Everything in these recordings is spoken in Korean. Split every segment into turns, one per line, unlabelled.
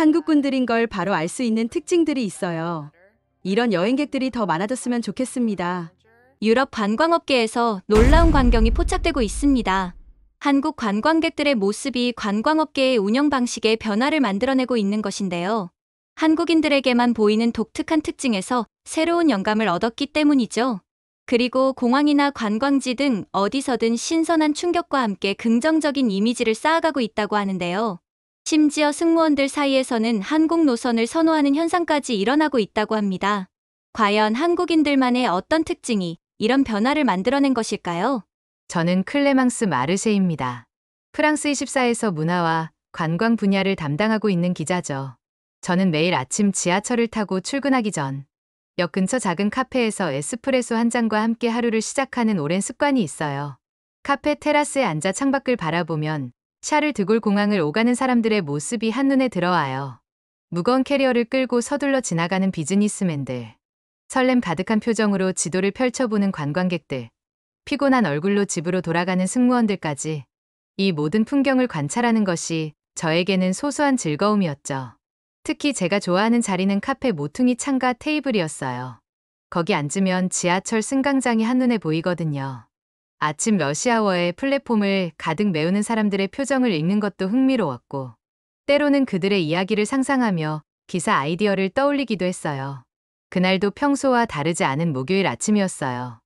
한국분들인 걸 바로 알 수 있는 특징들이 있어요. 이런 여행객들이 더 많아졌으면 좋겠습니다.
유럽 관광업계에서 놀라운 광경이 포착되고 있습니다. 한국 관광객들의 모습이 관광업계의 운영 방식에 변화를 만들어내고 있는 것인데요. 한국인들에게만 보이는 독특한 특징에서 새로운 영감을 얻었기 때문이죠. 그리고 공항이나 관광지 등 어디서든 신선한 충격과 함께 긍정적인 이미지를 쌓아가고 있다고 하는데요. 심지어 승무원들 사이에서는 한국 노선을 선호하는 현상까지 일어나고 있다고 합니다. 과연 한국인들만의 어떤 특징이 이런 변화를 만들어낸 것일까요?
저는 클레망스 마르쉐입니다. 프랑스 24에서 문화와 관광 분야를 담당하고 있는 기자죠. 저는 매일 아침 지하철을 타고 출근하기 전 역 근처 작은 카페에서 에스프레소 한 잔과 함께 하루를 시작하는 오랜 습관이 있어요. 카페 테라스에 앉아 창밖을 바라보면 샤를 드골 공항을 오가는 사람들의 모습이 한눈에 들어와요. 무거운 캐리어를 끌고 서둘러 지나가는 비즈니스맨들, 설렘 가득한 표정으로 지도를 펼쳐보는 관광객들, 피곤한 얼굴로 집으로 돌아가는 승무원들까지 이 모든 풍경을 관찰하는 것이 저에게는 소소한 즐거움이었죠. 특히 제가 좋아하는 자리는 카페 모퉁이 창가 테이블이었어요. 거기 앉으면 지하철 승강장이 한눈에 보이거든요. 아침 러시아워에 플랫폼을 가득 메우는 사람들의 표정을 읽는 것도 흥미로웠고, 때로는 그들의 이야기를 상상하며 기사 아이디어를 떠올리기도 했어요. 그날도 평소와 다르지 않은 목요일 아침이었어요.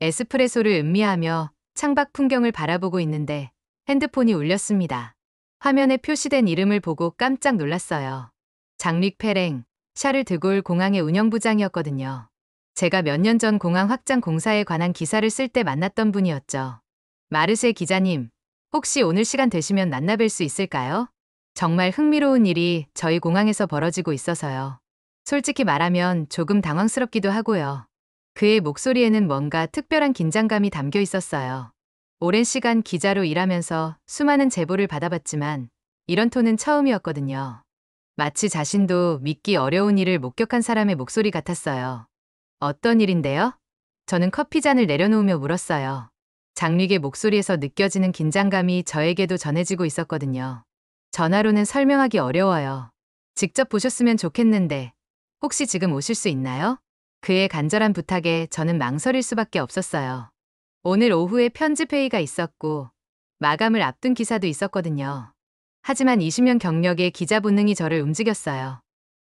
에스프레소를 음미하며 창밖 풍경을 바라보고 있는데 핸드폰이 울렸습니다. 화면에 표시된 이름을 보고 깜짝 놀랐어요. 장릭 페랭, 샤를 드골 공항의 운영부장이었거든요. 제가 몇 년 전 공항 확장 공사에 관한 기사를 쓸 때 만났던 분이었죠. 마르쉐 기자님, 혹시 오늘 시간 되시면 만나뵐 수 있을까요? 정말 흥미로운 일이 저희 공항에서 벌어지고 있어서요. 솔직히 말하면 조금 당황스럽기도 하고요. 그의 목소리에는 뭔가 특별한 긴장감이 담겨 있었어요. 오랜 시간 기자로 일하면서 수많은 제보를 받아봤지만 이런 톤은 처음이었거든요. 마치 자신도 믿기 어려운 일을 목격한 사람의 목소리 같았어요. 어떤 일인데요? 저는 커피잔을 내려놓으며 물었어요. 장릭의 목소리에서 느껴지는 긴장감이 저에게도 전해지고 있었거든요. 전화로는 설명하기 어려워요. 직접 보셨으면 좋겠는데 혹시 지금 오실 수 있나요? 그의 간절한 부탁에 저는 망설일 수밖에 없었어요. 오늘 오후에 편집회의가 있었고 마감을 앞둔 기사도 있었거든요. 하지만 20년 경력의 기자 본능이 저를 움직였어요.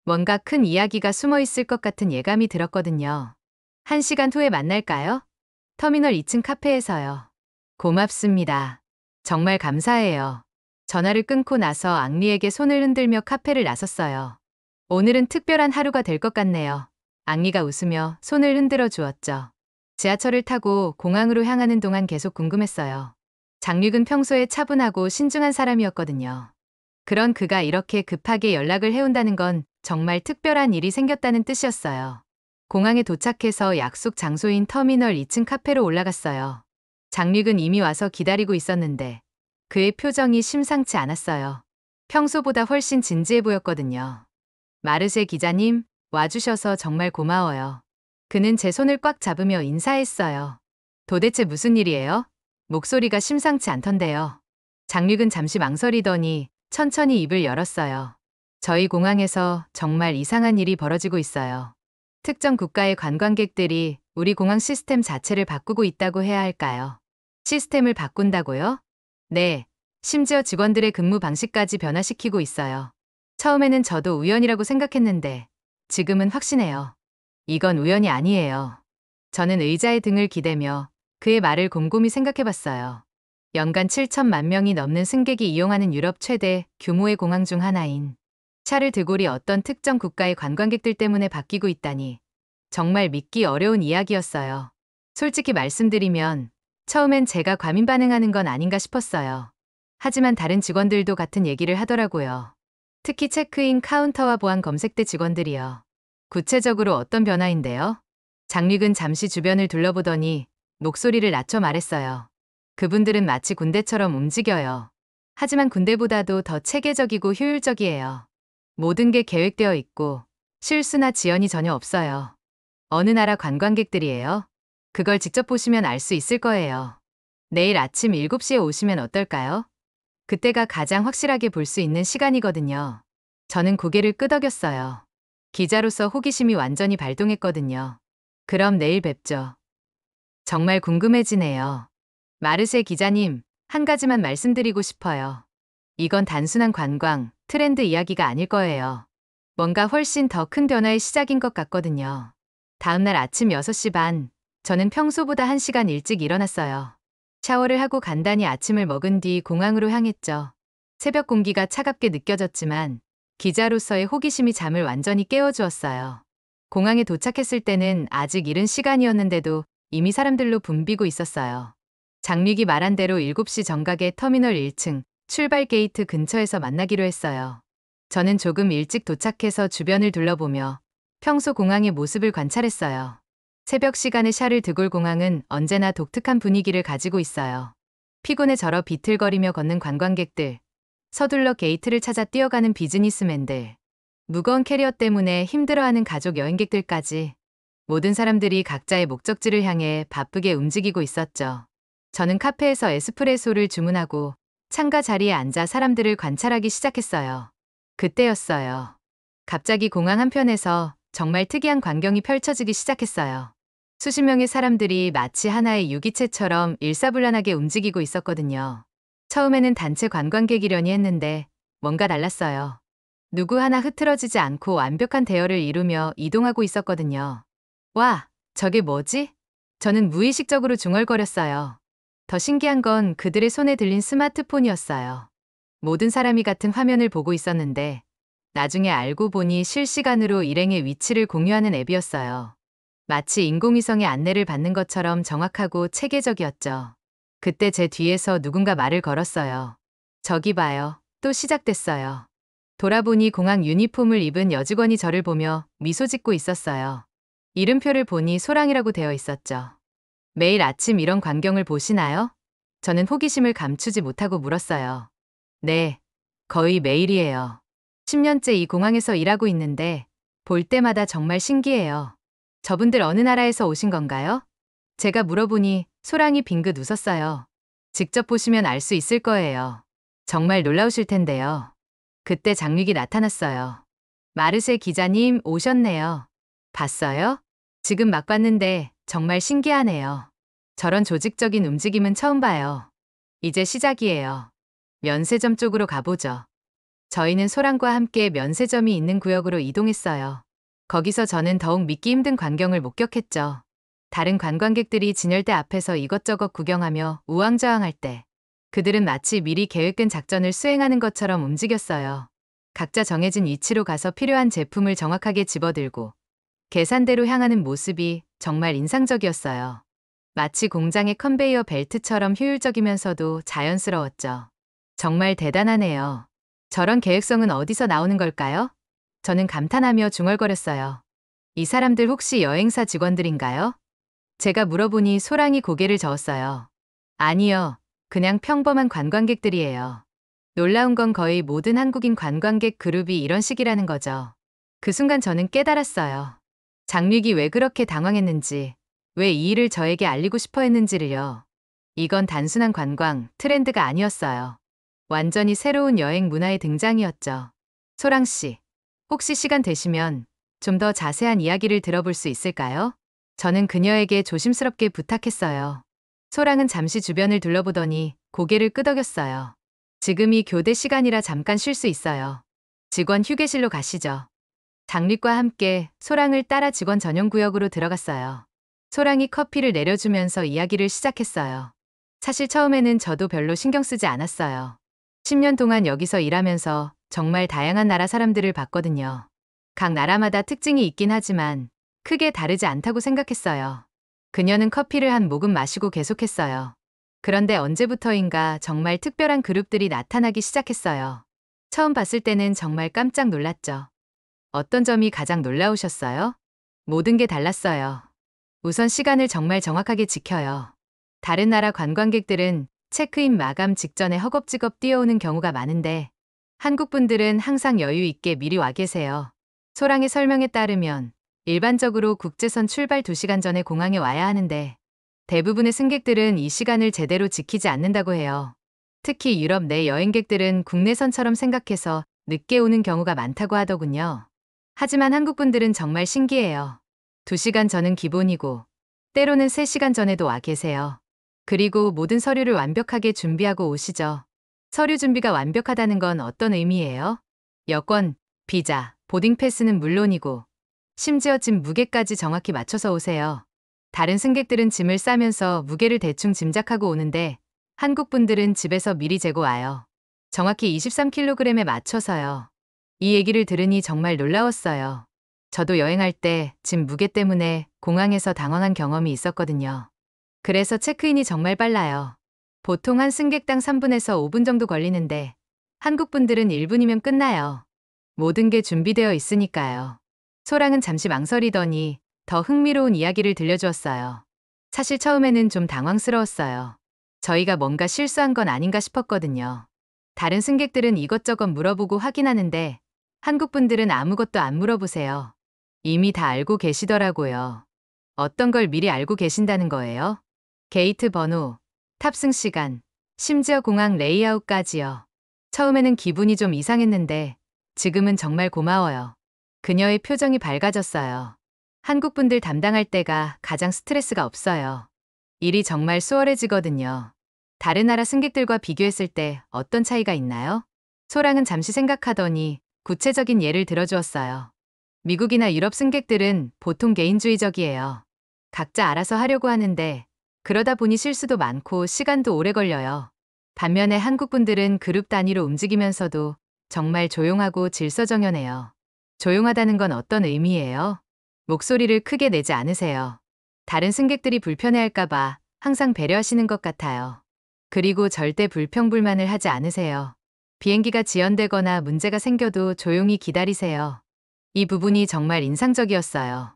뭔가 큰 이야기가 숨어 있을 것 같은 예감이 들었거든요. 1시간 후에 만날까요? 터미널 2층 카페에서요. 고맙습니다. 정말 감사해요. 전화를 끊고 나서 앙리에게 손을 흔들며 카페를 나섰어요. 오늘은 특별한 하루가 될 것 같네요. 앙리가 웃으며 손을 흔들어 주었죠. 지하철을 타고 공항으로 향하는 동안 계속 궁금했어요. 장릭은 평소에 차분하고 신중한 사람이었거든요. 그런 그가 이렇게 급하게 연락을 해온다는 건 정말 특별한 일이 생겼다는 뜻이었어요. 공항에 도착해서 약속 장소인 터미널 2층 카페로 올라갔어요. 장릭은 이미 와서 기다리고 있었는데 그의 표정이 심상치 않았어요. 평소보다 훨씬 진지해 보였거든요. 마르쉐 기자님, 와주셔서 정말 고마워요. 그는 제 손을 꽉 잡으며 인사했어요. 도대체 무슨 일이에요? 목소리가 심상치 않던데요. 장릭은 잠시 망설이더니 천천히 입을 열었어요. 저희 공항에서 정말 이상한 일이 벌어지고 있어요. 특정 국가의 관광객들이 우리 공항 시스템 자체를 바꾸고 있다고 해야 할까요? 시스템을 바꾼다고요? 네, 심지어 직원들의 근무 방식까지 변화시키고 있어요. 처음에는 저도 우연이라고 생각했는데 지금은 확신해요. 이건 우연이 아니에요. 저는 의자에 등을 기대며 그의 말을 곰곰이 생각해봤어요. 연간 7천만 명이 넘는 승객이 이용하는 유럽 최대 규모의 공항 중 하나인 샤를 드골이 어떤 특정 국가의 관광객들 때문에 바뀌고 있다니 정말 믿기 어려운 이야기였어요. 솔직히 말씀드리면 처음엔 제가 과민 반응하는 건 아닌가 싶었어요. 하지만 다른 직원들도 같은 얘기를 하더라고요. 특히 체크인 카운터와 보안 검색대 직원들이요. 구체적으로 어떤 변화인데요? 장릭은 잠시 주변을 둘러보더니 목소리를 낮춰 말했어요. 그분들은 마치 군대처럼 움직여요. 하지만 군대보다도 더 체계적이고 효율적이에요. 모든 게 계획되어 있고 실수나 지연이 전혀 없어요. 어느 나라 관광객들이에요? 그걸 직접 보시면 알 수 있을 거예요. 내일 아침 7시에 오시면 어떨까요? 그때가 가장 확실하게 볼 수 있는 시간이거든요. 저는 고개를 끄덕였어요. 기자로서 호기심이 완전히 발동했거든요. 그럼 내일 뵙죠. 정말 궁금해지네요. 마르세 기자님, 한 가지만 말씀드리고 싶어요. 이건 단순한 관광, 트렌드 이야기가 아닐 거예요. 뭔가 훨씬 더 큰 변화의 시작인 것 같거든요. 다음날 아침 6시 반, 저는 평소보다 1시간 일찍 일어났어요. 샤워를 하고 간단히 아침을 먹은 뒤 공항으로 향했죠. 새벽 공기가 차갑게 느껴졌지만 기자로서의 호기심이 잠을 완전히 깨워주었어요. 공항에 도착했을 때는 아직 이른 시간이었는데도 이미 사람들로 붐비고 있었어요. 장미기 말한 대로 7시 정각에 터미널 1층 출발 게이트 근처에서 만나기로 했어요. 저는 조금 일찍 도착해서 주변을 둘러보며 평소 공항의 모습을 관찰했어요. 새벽 시간에 샤를 드골 공항은 언제나 독특한 분위기를 가지고 있어요. 피곤에 절어 비틀거리며 걷는 관광객들, 서둘러 게이트를 찾아 뛰어가는 비즈니스맨들, 무거운 캐리어 때문에 힘들어하는 가족 여행객들까지 모든 사람들이 각자의 목적지를 향해 바쁘게 움직이고 있었죠. 저는 카페에서 에스프레소를 주문하고 창가 자리에 앉아 사람들을 관찰하기 시작했어요. 그때였어요. 갑자기 공항 한편에서 정말 특이한 광경이 펼쳐지기 시작했어요. 수십 명의 사람들이 마치 하나의 유기체처럼 일사불란하게 움직이고 있었거든요. 처음에는 단체 관광객이려니 했는데 뭔가 달랐어요. 누구 하나 흐트러지지 않고 완벽한 대열을 이루며 이동하고 있었거든요. 와, 저게 뭐지? 저는 무의식적으로 중얼거렸어요. 더 신기한 건 그들의 손에 들린 스마트폰이었어요. 모든 사람이 같은 화면을 보고 있었는데 나중에 알고 보니 실시간으로 일행의 위치를 공유하는 앱이었어요. 마치 인공위성의 안내를 받는 것처럼 정확하고 체계적이었죠. 그때 제 뒤에서 누군가 말을 걸었어요. 저기 봐요. 또 시작됐어요. 돌아보니 공항 유니폼을 입은 여직원이 저를 보며 미소 짓고 있었어요. 이름표를 보니 소랑이라고 되어 있었죠. 매일 아침 이런 광경을 보시나요? 저는 호기심을 감추지 못하고 물었어요. 네, 거의 매일이에요. 10년째 이 공항에서 일하고 있는데 볼 때마다 정말 신기해요. 저분들 어느 나라에서 오신 건가요? 제가 물어보니 소랑이 빙긋 웃었어요. 직접 보시면 알 수 있을 거예요. 정말 놀라우실 텐데요. 그때 장미기 나타났어요. 마르세 기자님 오셨네요. 봤어요? 지금 막 봤는데 정말 신기하네요. 저런 조직적인 움직임은 처음 봐요. 이제 시작이에요. 면세점 쪽으로 가보죠. 저희는 소랑과 함께 면세점이 있는 구역으로 이동했어요. 거기서 저는 더욱 믿기 힘든 광경을 목격했죠. 다른 관광객들이 진열대 앞에서 이것저것 구경하며 우왕좌왕할 때 그들은 마치 미리 계획된 작전을 수행하는 것처럼 움직였어요. 각자 정해진 위치로 가서 필요한 제품을 정확하게 집어들고 계산대로 향하는 모습이 정말 인상적이었어요. 마치 공장의 컨베이어 벨트처럼 효율적이면서도 자연스러웠죠. 정말 대단하네요. 저런 계획성은 어디서 나오는 걸까요? 저는 감탄하며 중얼거렸어요. 이 사람들 혹시 여행사 직원들인가요? 제가 물어보니 소랑이 고개를 저었어요. 아니요. 그냥 평범한 관광객들이에요. 놀라운 건 거의 모든 한국인 관광객 그룹이 이런 식이라는 거죠. 그 순간 저는 깨달았어요. 장미기 왜 그렇게 당황했는지, 왜 이 일을 저에게 알리고 싶어 했는지를요. 이건 단순한 관광, 트렌드가 아니었어요. 완전히 새로운 여행 문화의 등장이었죠. 소랑 씨, 혹시 시간 되시면 좀 더 자세한 이야기를 들어볼 수 있을까요? 저는 그녀에게 조심스럽게 부탁했어요. 소랑은 잠시 주변을 둘러보더니 고개를 끄덕였어요. 지금이 교대 시간이라 잠깐 쉴 수 있어요. 직원 휴게실로 가시죠. 장립과 함께 소랑을 따라 직원 전용 구역으로 들어갔어요. 소랑이 커피를 내려주면서 이야기를 시작했어요. 사실 처음에는 저도 별로 신경 쓰지 않았어요. 10년 동안 여기서 일하면서 정말 다양한 나라 사람들을 봤거든요. 각 나라마다 특징이 있긴 하지만 크게 다르지 않다고 생각했어요. 그녀는 커피를 한 모금 마시고 계속했어요. 그런데 언제부터인가 정말 특별한 그룹들이 나타나기 시작했어요. 처음 봤을 때는 정말 깜짝 놀랐죠. 어떤 점이 가장 놀라우셨어요? 모든 게 달랐어요. 우선 시간을 정말 정확하게 지켜요. 다른 나라 관광객들은 체크인 마감 직전에 허겁지겁 뛰어오는 경우가 많은데 한국 분들은 항상 여유 있게 미리 와 계세요. 소랑의 설명에 따르면 일반적으로 국제선 출발 2시간 전에 공항에 와야 하는데 대부분의 승객들은 이 시간을 제대로 지키지 않는다고 해요. 특히 유럽 내 여행객들은 국내선처럼 생각해서 늦게 오는 경우가 많다고 하더군요. 하지만 한국 분들은 정말 신기해요. 2시간 전은 기본이고 때로는 3시간 전에도 와 계세요. 그리고 모든 서류를 완벽하게 준비하고 오시죠. 서류 준비가 완벽하다는 건 어떤 의미예요? 여권, 비자, 보딩 패스는 물론이고 심지어 짐 무게까지 정확히 맞춰서 오세요. 다른 승객들은 짐을 싸면서 무게를 대충 짐작하고 오는데 한국 분들은 집에서 미리 재고 와요. 정확히 23kg에 맞춰서요. 이 얘기를 들으니 정말 놀라웠어요. 저도 여행할 때 짐 무게 때문에 공항에서 당황한 경험이 있었거든요. 그래서 체크인이 정말 빨라요. 보통 한 승객당 3분에서 5분 정도 걸리는데 한국 분들은 1분이면 끝나요. 모든 게 준비되어 있으니까요. 소랑은 잠시 망설이더니 더 흥미로운 이야기를 들려주었어요. 사실 처음에는 좀 당황스러웠어요. 저희가 뭔가 실수한 건 아닌가 싶었거든요. 다른 승객들은 이것저것 물어보고 확인하는데 한국 분들은 아무것도 안 물어보세요. 이미 다 알고 계시더라고요. 어떤 걸 미리 알고 계신다는 거예요? 게이트 번호, 탑승 시간, 심지어 공항 레이아웃까지요. 처음에는 기분이 좀 이상했는데 지금은 정말 고마워요. 그녀의 표정이 밝아졌어요. 한국 분들 담당할 때가 가장 스트레스가 없어요. 일이 정말 수월해지거든요. 다른 나라 승객들과 비교했을 때 어떤 차이가 있나요? 소랑은 잠시 생각하더니 구체적인 예를 들어주었어요. 미국이나 유럽 승객들은 보통 개인주의적이에요. 각자 알아서 하려고 하는데 그러다 보니 실수도 많고 시간도 오래 걸려요. 반면에 한국 분들은 그룹 단위로 움직이면서도 정말 조용하고 질서정연해요. 조용하다는 건 어떤 의미예요? 목소리를 크게 내지 않으세요. 다른 승객들이 불편해할까봐 항상 배려하시는 것 같아요. 그리고 절대 불평불만을 하지 않으세요. 비행기가 지연되거나 문제가 생겨도 조용히 기다리세요. 이 부분이 정말 인상적이었어요.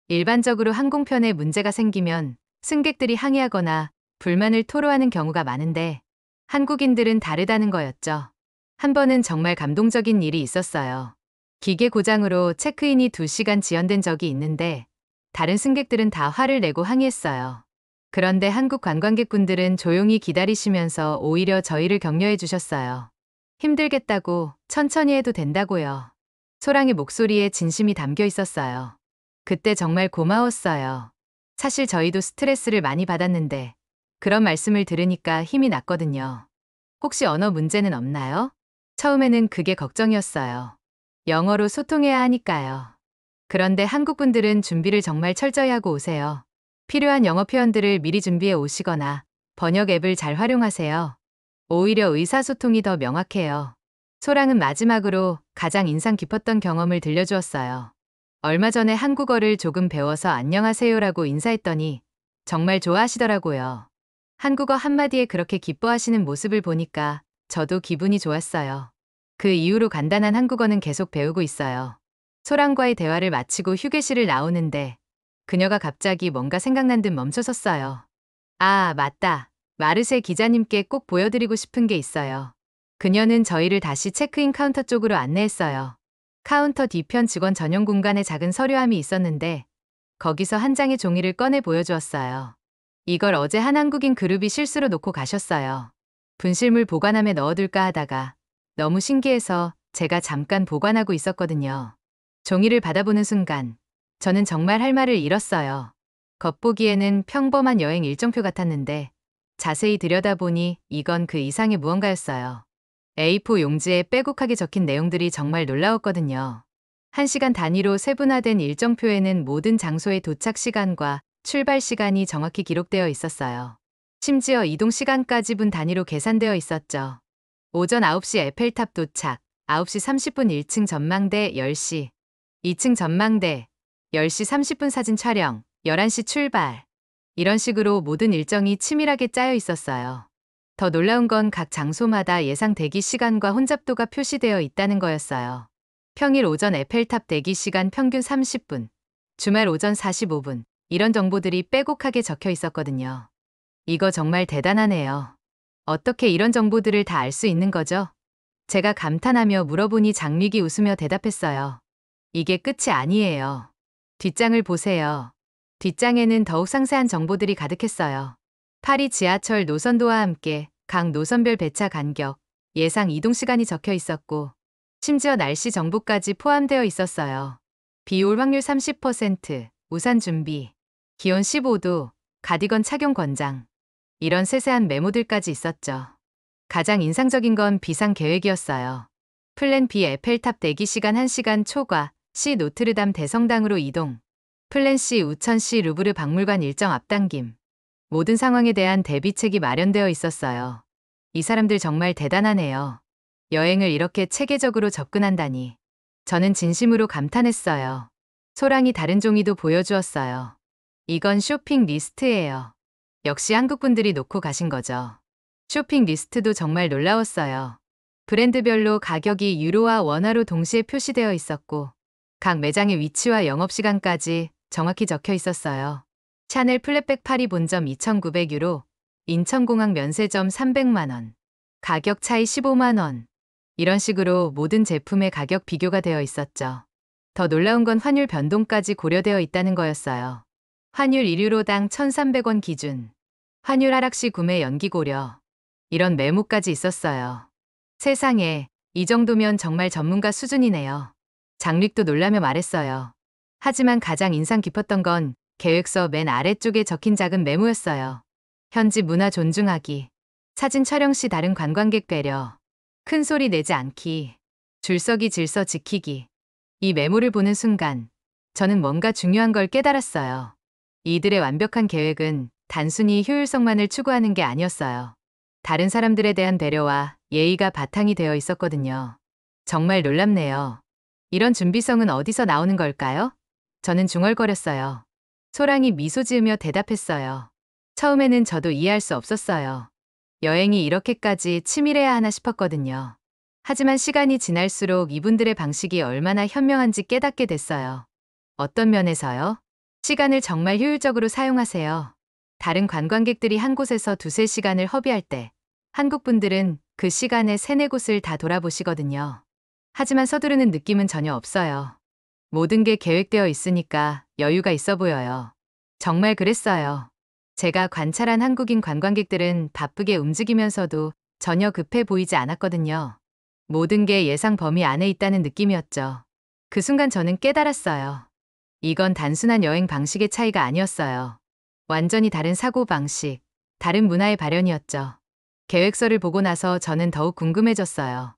일반적으로 항공편에 문제가 생기면 승객들이 항의하거나 불만을 토로하는 경우가 많은데 한국인들은 다르다는 거였죠. 한 번은 정말 감동적인 일이 있었어요. 기계 고장으로 체크인이 2시간 지연된 적이 있는데 다른 승객들은 다 화를 내고 항의했어요. 그런데 한국 관광객분들은 조용히 기다리시면서 오히려 저희를 격려해 주셨어요. 힘들겠다고 천천히 해도 된다고요. 소랑의 목소리에 진심이 담겨 있었어요. 그때 정말 고마웠어요. 사실 저희도 스트레스를 많이 받았는데 그런 말씀을 들으니까 힘이 났거든요. 혹시 언어 문제는 없나요? 처음에는 그게 걱정이었어요. 영어로 소통해야 하니까요. 그런데 한국 분들은 준비를 정말 철저히 하고 오세요. 필요한 영어 표현들을 미리 준비해 오시거나 번역 앱을 잘 활용하세요. 오히려 의사소통이 더 명확해요. 소랑은 마지막으로 가장 인상 깊었던 경험을 들려주었어요. 얼마 전에 한국어를 조금 배워서 안녕하세요라고 인사했더니 정말 좋아하시더라고요. 한국어 한마디에 그렇게 기뻐하시는 모습을 보니까 저도 기분이 좋았어요. 그 이후로 간단한 한국어는 계속 배우고 있어요. 소랑과의 대화를 마치고 휴게실을 나오는데 그녀가 갑자기 뭔가 생각난 듯 멈춰섰어요. 아, 맞다. 마르세 기자님께 꼭 보여드리고 싶은 게 있어요. 그녀는 저희를 다시 체크인 카운터 쪽으로 안내했어요. 카운터 뒤편 직원 전용 공간에 작은 서류함이 있었는데 거기서 한 장의 종이를 꺼내 보여주었어요. 이걸 어제 한 한국인 그룹이 실수로 놓고 가셨어요. 분실물 보관함에 넣어둘까 하다가 너무 신기해서 제가 잠깐 보관하고 있었거든요. 종이를 받아보는 순간 저는 정말 할 말을 잃었어요. 겉보기에는 평범한 여행 일정표 같았는데 자세히 들여다보니 이건 그 이상의 무언가였어요. A4 용지에 빼곡하게 적힌 내용들이 정말 놀라웠거든요. 1시간 단위로 세분화된 일정표에는 모든 장소의 도착 시간과 출발 시간이 정확히 기록되어 있었어요. 심지어 이동 시간까지 분 단위로 계산되어 있었죠. 오전 9시 에펠탑 도착, 9시 30분 1층 전망대 10시, 2층 전망대, 10시 30분 사진 촬영, 11시 출발. 이런 식으로 모든 일정이 치밀하게 짜여 있었어요. 더 놀라운 건 각 장소마다 예상 대기 시간과 혼잡도가 표시되어 있다는 거였어요. 평일 오전 에펠탑 대기 시간 평균 30분, 주말 오전 45분, 이런 정보들이 빼곡하게 적혀 있었거든요. 이거 정말 대단하네요. 어떻게 이런 정보들을 다 알 수 있는 거죠? 제가 감탄하며 물어보니 장미기 웃으며 대답했어요. 이게 끝이 아니에요. 뒷장을 보세요. 뒷장에는 더욱 상세한 정보들이 가득했어요. 파리 지하철 노선도와 함께 각 노선별 배차 간격, 예상 이동 시간이 적혀 있었고 심지어 날씨 정보까지 포함되어 있었어요. 비 올 확률 30%, 우산 준비, 기온 15도, 가디건 착용 권장. 이런 세세한 메모들까지 있었죠. 가장 인상적인 건 비상 계획이었어요. 플랜 B 에펠탑 대기 시간 1시간 초과, C 노트르담 대성당으로 이동. 플랜 C 우천 C 루브르 박물관 일정 앞당김. 모든 상황에 대한 대비책이 마련되어 있었어요. 이 사람들 정말 대단하네요. 여행을 이렇게 체계적으로 접근한다니. 저는 진심으로 감탄했어요. 소랑이 다른 종이도 보여주었어요. 이건 쇼핑 리스트예요. 역시 한국분들이 놓고 가신 거죠. 쇼핑 리스트도 정말 놀라웠어요. 브랜드별로 가격이 유로와 원화로 동시에 표시되어 있었고, 각 매장의 위치와 영업시간까지 정확히 적혀 있었어요. 샤넬 플랫백 파리 본점 2,900유로, 인천공항 면세점 300만원, 가격 차이 15만원. 이런 식으로 모든 제품의 가격 비교가 되어 있었죠. 더 놀라운 건 환율 변동까지 고려되어 있다는 거였어요. 환율 1유로당 1,300원 기준. 환율 하락 시 구매 연기 고려. 이런 메모까지 있었어요. 세상에, 이 정도면 정말 전문가 수준이네요. 장릭도 놀라며 말했어요. 하지만 가장 인상 깊었던 건 계획서 맨 아래쪽에 적힌 작은 메모였어요. 현지 문화 존중하기. 사진 촬영 시 다른 관광객 배려. 큰 소리 내지 않기. 줄서기 질서 지키기. 이 메모를 보는 순간 저는 뭔가 중요한 걸 깨달았어요. 이들의 완벽한 계획은 단순히 효율성만을 추구하는 게 아니었어요. 다른 사람들에 대한 배려와 예의가 바탕이 되어 있었거든요. 정말 놀랍네요. 이런 준비성은 어디서 나오는 걸까요? 저는 중얼거렸어요. 소랑이 미소 지으며 대답했어요. 처음에는 저도 이해할 수 없었어요. 여행이 이렇게까지 치밀해야 하나 싶었거든요. 하지만 시간이 지날수록 이분들의 방식이 얼마나 현명한지 깨닫게 됐어요. 어떤 면에서요? 시간을 정말 효율적으로 사용하세요. 다른 관광객들이 한 곳에서 두세 시간을 허비할 때 한국 분들은 그 시간에 3-4곳을 다 돌아보시거든요. 하지만 서두르는 느낌은 전혀 없어요. 모든 게 계획되어 있으니까 여유가 있어 보여요. 정말 그랬어요. 제가 관찰한 한국인 관광객들은 바쁘게 움직이면서도 전혀 급해 보이지 않았거든요. 모든 게 예상 범위 안에 있다는 느낌이었죠. 그 순간 저는 깨달았어요. 이건 단순한 여행 방식의 차이가 아니었어요. 완전히 다른 사고방식, 다른 문화의 발현이었죠. 계획서를 보고 나서 저는 더욱 궁금해졌어요.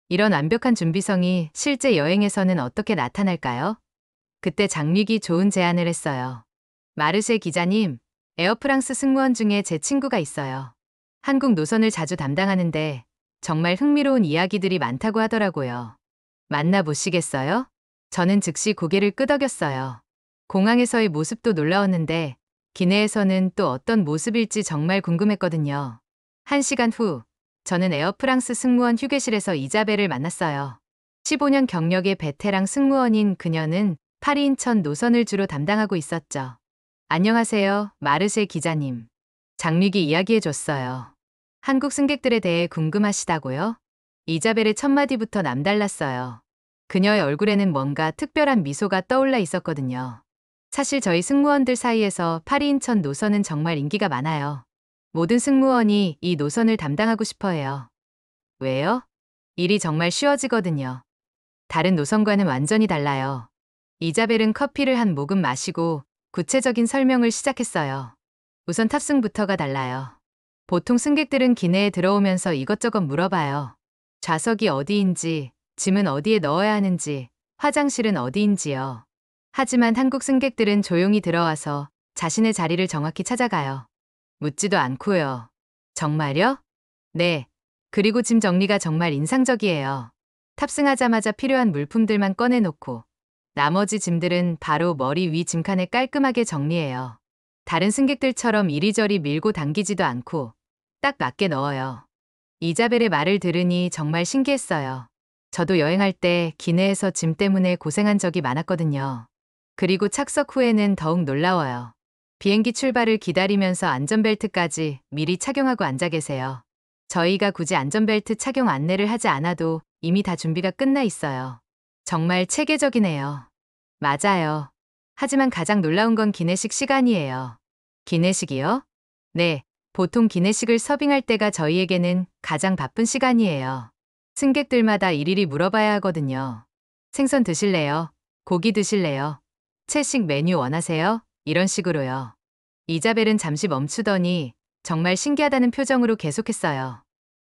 이런 완벽한 준비성이 실제 여행에서는 어떻게 나타날까요? 그때 장릭이 좋은 제안을 했어요. 마르쉐 기자님, 에어프랑스 승무원 중에 제 친구가 있어요. 한국 노선을 자주 담당하는데 정말 흥미로운 이야기들이 많다고 하더라고요. 만나보시겠어요? 저는 즉시 고개를 끄덕였어요. 공항에서의 모습도 놀라웠는데 기내에서는 또 어떤 모습일지 정말 궁금했거든요. 1시간 후, 저는 에어프랑스 승무원 휴게실에서 이자벨을 만났어요. 15년 경력의 베테랑 승무원인 그녀는 파리 인천 노선을 주로 담당하고 있었죠. 안녕하세요, 마르쉐 기자님. 장릭이 이야기해줬어요. 한국 승객들에 대해 궁금하시다고요? 이자벨의 첫 마디부터 남달랐어요. 그녀의 얼굴에는 뭔가 특별한 미소가 떠올라 있었거든요. 사실 저희 승무원들 사이에서 파리 인천 노선은 정말 인기가 많아요. 모든 승무원이 이 노선을 담당하고 싶어 해요. 왜요? 일이 정말 쉬워지거든요. 다른 노선과는 완전히 달라요. 이자벨은 커피를 한 모금 마시고 구체적인 설명을 시작했어요. 우선 탑승부터가 달라요. 보통 승객들은 기내에 들어오면서 이것저것 물어봐요. 좌석이 어디인지, 짐은 어디에 넣어야 하는지, 화장실은 어디인지요. 하지만 한국 승객들은 조용히 들어와서 자신의 자리를 정확히 찾아가요. 묻지도 않고요. 정말요? 네. 그리고 짐 정리가 정말 인상적이에요. 탑승하자마자 필요한 물품들만 꺼내놓고 나머지 짐들은 바로 머리 위 짐칸에 깔끔하게 정리해요. 다른 승객들처럼 이리저리 밀고 당기지도 않고 딱 맞게 넣어요. 이자벨의 말을 들으니 정말 신기했어요. 저도 여행할 때 기내에서 짐 때문에 고생한 적이 많았거든요. 그리고 착석 후에는 더욱 놀라워요. 비행기 출발을 기다리면서 안전벨트까지 미리 착용하고 앉아 계세요. 저희가 굳이 안전벨트 착용 안내를 하지 않아도 이미 다 준비가 끝나 있어요. 정말 체계적이네요. 맞아요. 하지만 가장 놀라운 건 기내식 시간이에요. 기내식이요? 네, 보통 기내식을 서빙할 때가 저희에게는 가장 바쁜 시간이에요. 승객들마다 일일이 물어봐야 하거든요. 생선 드실래요? 고기 드실래요? 채식 메뉴 원하세요? 이런 식으로요. 이자벨은 잠시 멈추더니 정말 신기하다는 표정으로 계속했어요.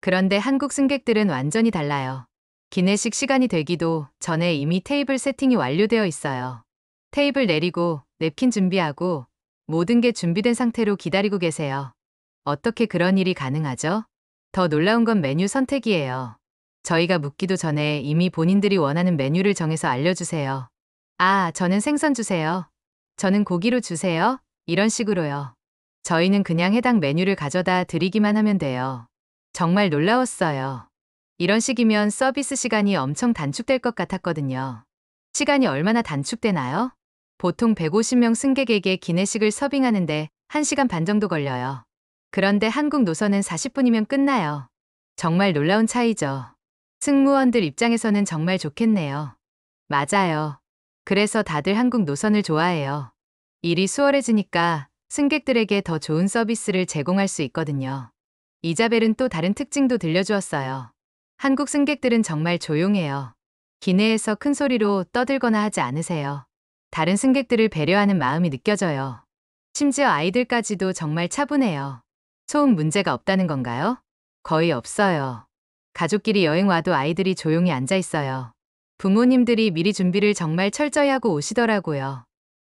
그런데 한국 승객들은 완전히 달라요. 기내식 시간이 되기도 전에 이미 테이블 세팅이 완료되어 있어요. 테이블 내리고 냅킨 준비하고 모든 게 준비된 상태로 기다리고 계세요. 어떻게 그런 일이 가능하죠? 더 놀라운 건 메뉴 선택이에요. 저희가 묻기도 전에 이미 본인들이 원하는 메뉴를 정해서 알려주세요. 아, 저는 생선 주세요. 저는 고기로 주세요. 이런 식으로요. 저희는 그냥 해당 메뉴를 가져다 드리기만 하면 돼요. 정말 놀라웠어요. 이런 식이면 서비스 시간이 엄청 단축될 것 같았거든요. 시간이 얼마나 단축되나요? 보통 150명 승객에게 기내식을 서빙하는데 1시간 반 정도 걸려요. 그런데 한국 노선은 40분이면 끝나요. 정말 놀라운 차이죠. 승무원들 입장에서는 정말 좋겠네요. 맞아요. 그래서 다들 한국 노선을 좋아해요. 일이 수월해지니까 승객들에게 더 좋은 서비스를 제공할 수 있거든요. 이자벨은 또 다른 특징도 들려주었어요. 한국 승객들은 정말 조용해요. 기내에서 큰 소리로 떠들거나 하지 않으세요. 다른 승객들을 배려하는 마음이 느껴져요. 심지어 아이들까지도 정말 차분해요. 소음 문제가 없다는 건가요? 거의 없어요. 가족끼리 여행 와도 아이들이 조용히 앉아 있어요. 부모님들이 미리 준비를 정말 철저히 하고 오시더라고요.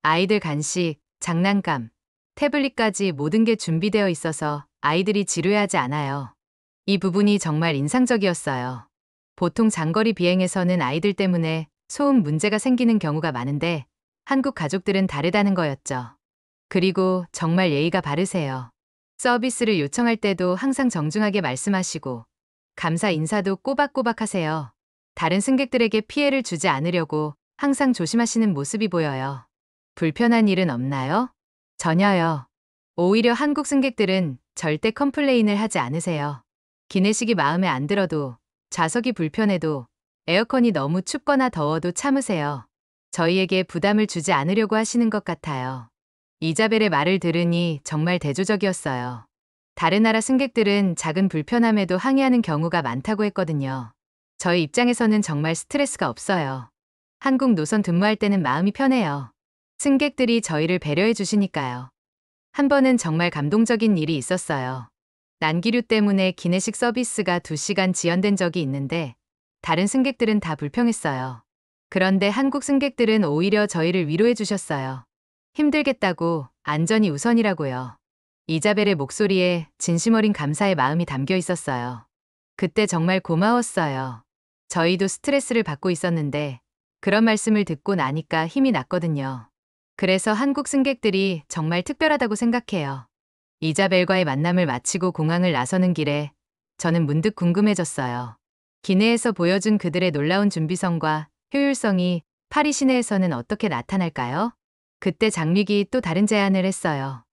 아이들 간식, 장난감, 태블릿까지 모든 게 준비되어 있어서 아이들이 지루해하지 않아요. 이 부분이 정말 인상적이었어요. 보통 장거리 비행에서는 아이들 때문에 소음 문제가 생기는 경우가 많은데 한국 가족들은 다르다는 거였죠. 그리고 정말 예의가 바르세요. 서비스를 요청할 때도 항상 정중하게 말씀하시고 감사 인사도 꼬박꼬박 하세요. 다른 승객들에게 피해를 주지 않으려고 항상 조심하시는 모습이 보여요. 불편한 일은 없나요? 전혀요. 오히려 한국 승객들은 절대 컴플레인을 하지 않으세요. 기내식이 마음에 안 들어도 좌석이 불편해도 에어컨이 너무 춥거나 더워도 참으세요. 저희에게 부담을 주지 않으려고 하시는 것 같아요. 이자벨의 말을 들으니 정말 대조적이었어요. 다른 나라 승객들은 작은 불편함에도 항의하는 경우가 많다고 했거든요. 저희 입장에서는 정말 스트레스가 없어요. 한국 노선 근무할 때는 마음이 편해요. 승객들이 저희를 배려해 주시니까요. 한 번은 정말 감동적인 일이 있었어요. 난기류 때문에 기내식 서비스가 2시간 지연된 적이 있는데 다른 승객들은 다 불평했어요. 그런데 한국 승객들은 오히려 저희를 위로해 주셨어요. 힘들겠다고, 안전이 우선이라고요. 이자벨의 목소리에 진심 어린 감사의 마음이 담겨 있었어요. 그때 정말 고마웠어요. 저희도 스트레스를 받고 있었는데 그런 말씀을 듣고 나니까 힘이 났거든요. 그래서 한국 승객들이 정말 특별하다고 생각해요. 이자벨과의 만남을 마치고 공항을 나서는 길에 저는 문득 궁금해졌어요. 기내에서 보여준 그들의 놀라운 준비성과 효율성이 파리 시내에서는 어떻게 나타날까요? 그때 장릭이 또 다른 제안을 했어요.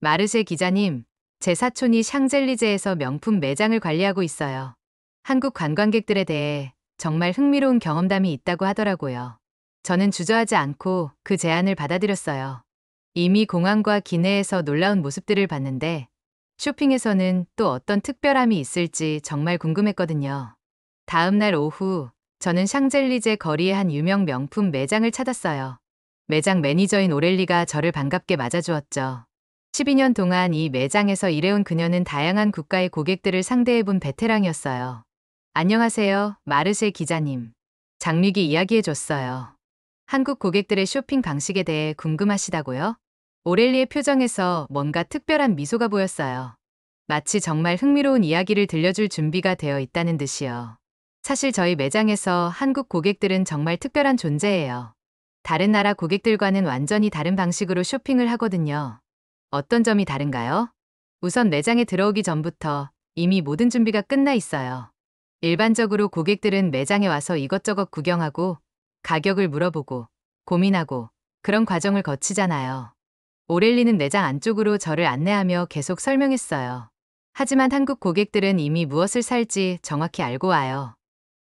마르쉐 기자님, 제 사촌이 샹젤리제에서 명품 매장을 관리하고 있어요. 한국 관광객들에 대해 정말 흥미로운 경험담이 있다고 하더라고요. 저는 주저하지 않고 그 제안을 받아들였어요. 이미 공항과 기내에서 놀라운 모습들을 봤는데 쇼핑에서는 또 어떤 특별함이 있을지 정말 궁금했거든요. 다음 날 오후 저는 샹젤리제 거리의 한 유명 명품 매장을 찾았어요. 매장 매니저인 오렐리가 저를 반갑게 맞아주었죠. 12년 동안 이 매장에서 일해온 그녀는 다양한 국가의 고객들을 상대해본 베테랑이었어요. 안녕하세요, 마르쉐 기자님. 장릭이 이야기해줬어요. 한국 고객들의 쇼핑 방식에 대해 궁금하시다고요? 오렐리의 표정에서 뭔가 특별한 미소가 보였어요. 마치 정말 흥미로운 이야기를 들려줄 준비가 되어 있다는 듯이요. 사실 저희 매장에서 한국 고객들은 정말 특별한 존재예요. 다른 나라 고객들과는 완전히 다른 방식으로 쇼핑을 하거든요. 어떤 점이 다른가요? 우선 매장에 들어오기 전부터 이미 모든 준비가 끝나 있어요. 일반적으로 고객들은 매장에 와서 이것저것 구경하고 가격을 물어보고 고민하고 그런 과정을 거치잖아요. 오렐리는 매장 안쪽으로 저를 안내하며 계속 설명했어요. 하지만 한국 고객들은 이미 무엇을 살지 정확히 알고 와요.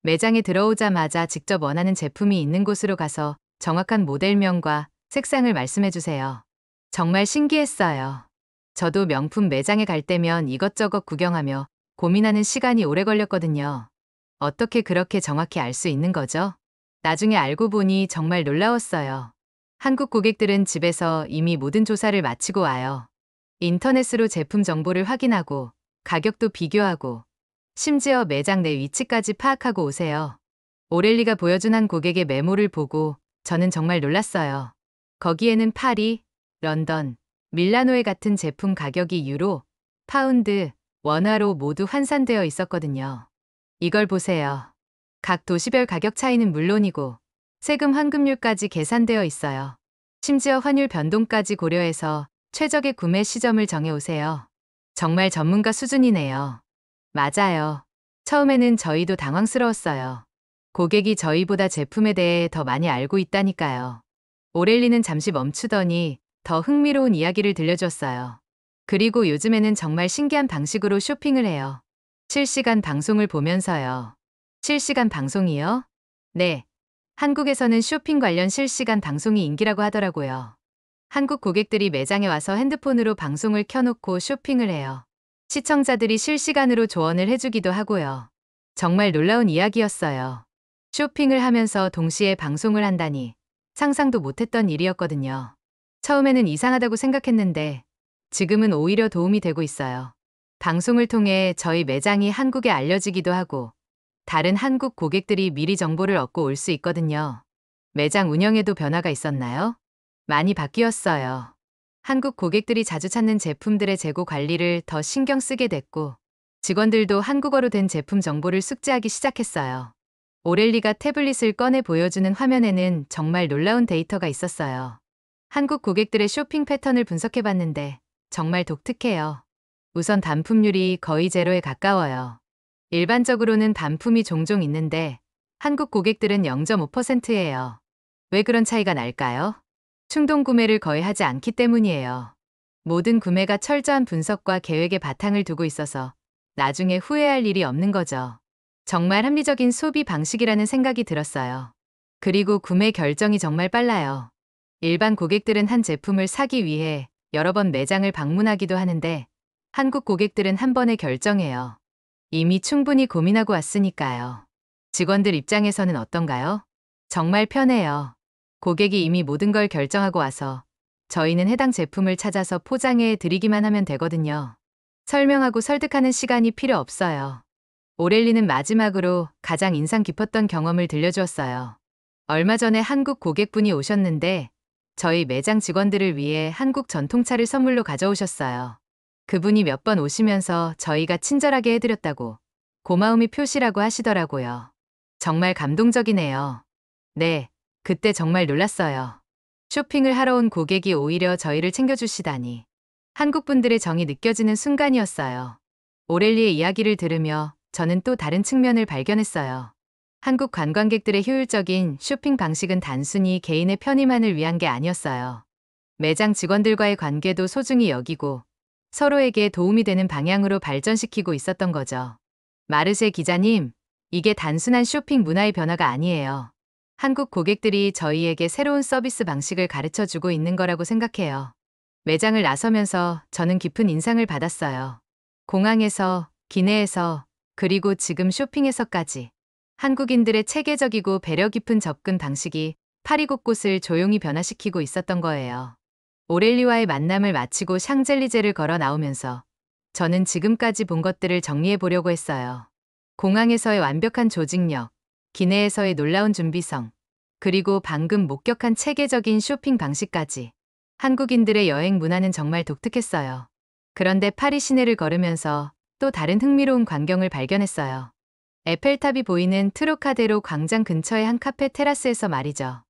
매장에 들어오자마자 직접 원하는 제품이 있는 곳으로 가서 정확한 모델명과 색상을 말씀해 주세요. 정말 신기했어요. 저도 명품 매장에 갈 때면 이것저것 구경하며 고민하는 시간이 오래 걸렸거든요. 어떻게 그렇게 정확히 알 수 있는 거죠? 나중에 알고 보니 정말 놀라웠어요. 한국 고객들은 집에서 이미 모든 조사를 마치고 와요. 인터넷으로 제품 정보를 확인하고 가격도 비교하고 심지어 매장 내 위치까지 파악하고 오세요. 오렐리가 보여준 한 고객의 메모를 보고 저는 정말 놀랐어요. 거기에는 파리, 런던, 밀라노에 같은 제품 가격이 유로, 파운드, 원화로 모두 환산되어 있었거든요. 이걸 보세요. 각 도시별 가격 차이는 물론이고 세금 환급률까지 계산되어 있어요. 심지어 환율 변동까지 고려해서 최적의 구매 시점을 정해 오세요. 정말 전문가 수준이네요. 맞아요. 처음에는 저희도 당황스러웠어요. 고객이 저희보다 제품에 대해 더 많이 알고 있다니까요. 오렐리는 잠시 멈추더니 더 흥미로운 이야기를 들려줬어요. 그리고 요즘에는 정말 신기한 방식으로 쇼핑을 해요. 실시간 방송을 보면서요. 실시간 방송이요? 네. 한국에서는 쇼핑 관련 실시간 방송이 인기라고 하더라고요. 한국 고객들이 매장에 와서 핸드폰으로 방송을 켜놓고 쇼핑을 해요. 시청자들이 실시간으로 조언을 해주기도 하고요. 정말 놀라운 이야기였어요. 쇼핑을 하면서 동시에 방송을 한다니 상상도 못했던 일이었거든요. 처음에는 이상하다고 생각했는데 지금은 오히려 도움이 되고 있어요. 방송을 통해 저희 매장이 한국에 알려지기도 하고 다른 한국 고객들이 미리 정보를 얻고 올 수 있거든요. 매장 운영에도 변화가 있었나요? 많이 바뀌었어요. 한국 고객들이 자주 찾는 제품들의 재고 관리를 더 신경 쓰게 됐고 직원들도 한국어로 된 제품 정보를 숙지하기 시작했어요. 오렐리가 태블릿을 꺼내 보여주는 화면에는 정말 놀라운 데이터가 있었어요. 한국 고객들의 쇼핑 패턴을 분석해봤는데 정말 독특해요. 우선 반품률이 거의 제로에 가까워요. 일반적으로는 반품이 종종 있는데 한국 고객들은 0.5%예요. 왜 그런 차이가 날까요? 충동 구매를 거의 하지 않기 때문이에요. 모든 구매가 철저한 분석과 계획의 바탕을 두고 있어서 나중에 후회할 일이 없는 거죠. 정말 합리적인 소비 방식이라는 생각이 들었어요. 그리고 구매 결정이 정말 빨라요. 일반 고객들은 한 제품을 사기 위해 여러 번 매장을 방문하기도 하는데 한국 고객들은 한 번에 결정해요. 이미 충분히 고민하고 왔으니까요. 직원들 입장에서는 어떤가요? 정말 편해요. 고객이 이미 모든 걸 결정하고 와서 저희는 해당 제품을 찾아서 포장해 드리기만 하면 되거든요. 설명하고 설득하는 시간이 필요 없어요. 오렐리는 마지막으로 가장 인상 깊었던 경험을 들려주었어요. 얼마 전에 한국 고객분이 오셨는데 저희 매장 직원들을 위해 한국 전통차를 선물로 가져오셨어요. 그분이 몇 번 오시면서 저희가 친절하게 해드렸다고 고마움이 표시라고 하시더라고요. 정말 감동적이네요. 네, 그때 정말 놀랐어요. 쇼핑을 하러 온 고객이 오히려 저희를 챙겨주시다니. 한국 분들의 정이 느껴지는 순간이었어요. 오렐리의 이야기를 들으며 저는 또 다른 측면을 발견했어요. 한국 관광객들의 효율적인 쇼핑 방식은 단순히 개인의 편의만을 위한 게 아니었어요. 매장 직원들과의 관계도 소중히 여기고 서로에게 도움이 되는 방향으로 발전시키고 있었던 거죠. 마르세 기자님, 이게 단순한 쇼핑 문화의 변화가 아니에요. 한국 고객들이 저희에게 새로운 서비스 방식을 가르쳐 주고 있는 거라고 생각해요. 매장을 나서면서 저는 깊은 인상을 받았어요. 공항에서, 기내에서, 그리고 지금 쇼핑에서까지 한국인들의 체계적이고 배려 깊은 접근 방식이 파리 곳곳을 조용히 변화시키고 있었던 거예요. 오렐리와의 만남을 마치고 샹젤리제를 걸어 나오면서 저는 지금까지 본 것들을 정리해 보려고 했어요. 공항에서의 완벽한 조직력, 기내에서의 놀라운 준비성, 그리고 방금 목격한 체계적인 쇼핑 방식까지. 한국인들의 여행 문화는 정말 독특했어요. 그런데 파리 시내를 걸으면서 또 다른 흥미로운 광경을 발견했어요. 에펠탑이 보이는 트로카데로 광장 근처의 한 카페 테라스에서 말이죠.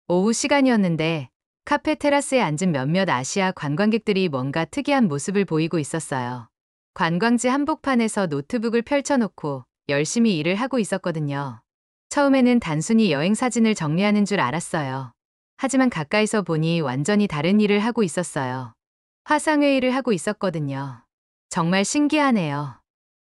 오후 시간이었는데 카페 테라스에 앉은 몇몇 아시아 관광객들이 뭔가 특이한 모습을 보이고 있었어요. 관광지 한복판에서 노트북을 펼쳐놓고 열심히 일을 하고 있었거든요. 처음에는 단순히 여행 사진을 정리하는 줄 알았어요. 하지만 가까이서 보니 완전히 다른 일을 하고 있었어요. 화상회의를 하고 있었거든요. 정말 신기하네요.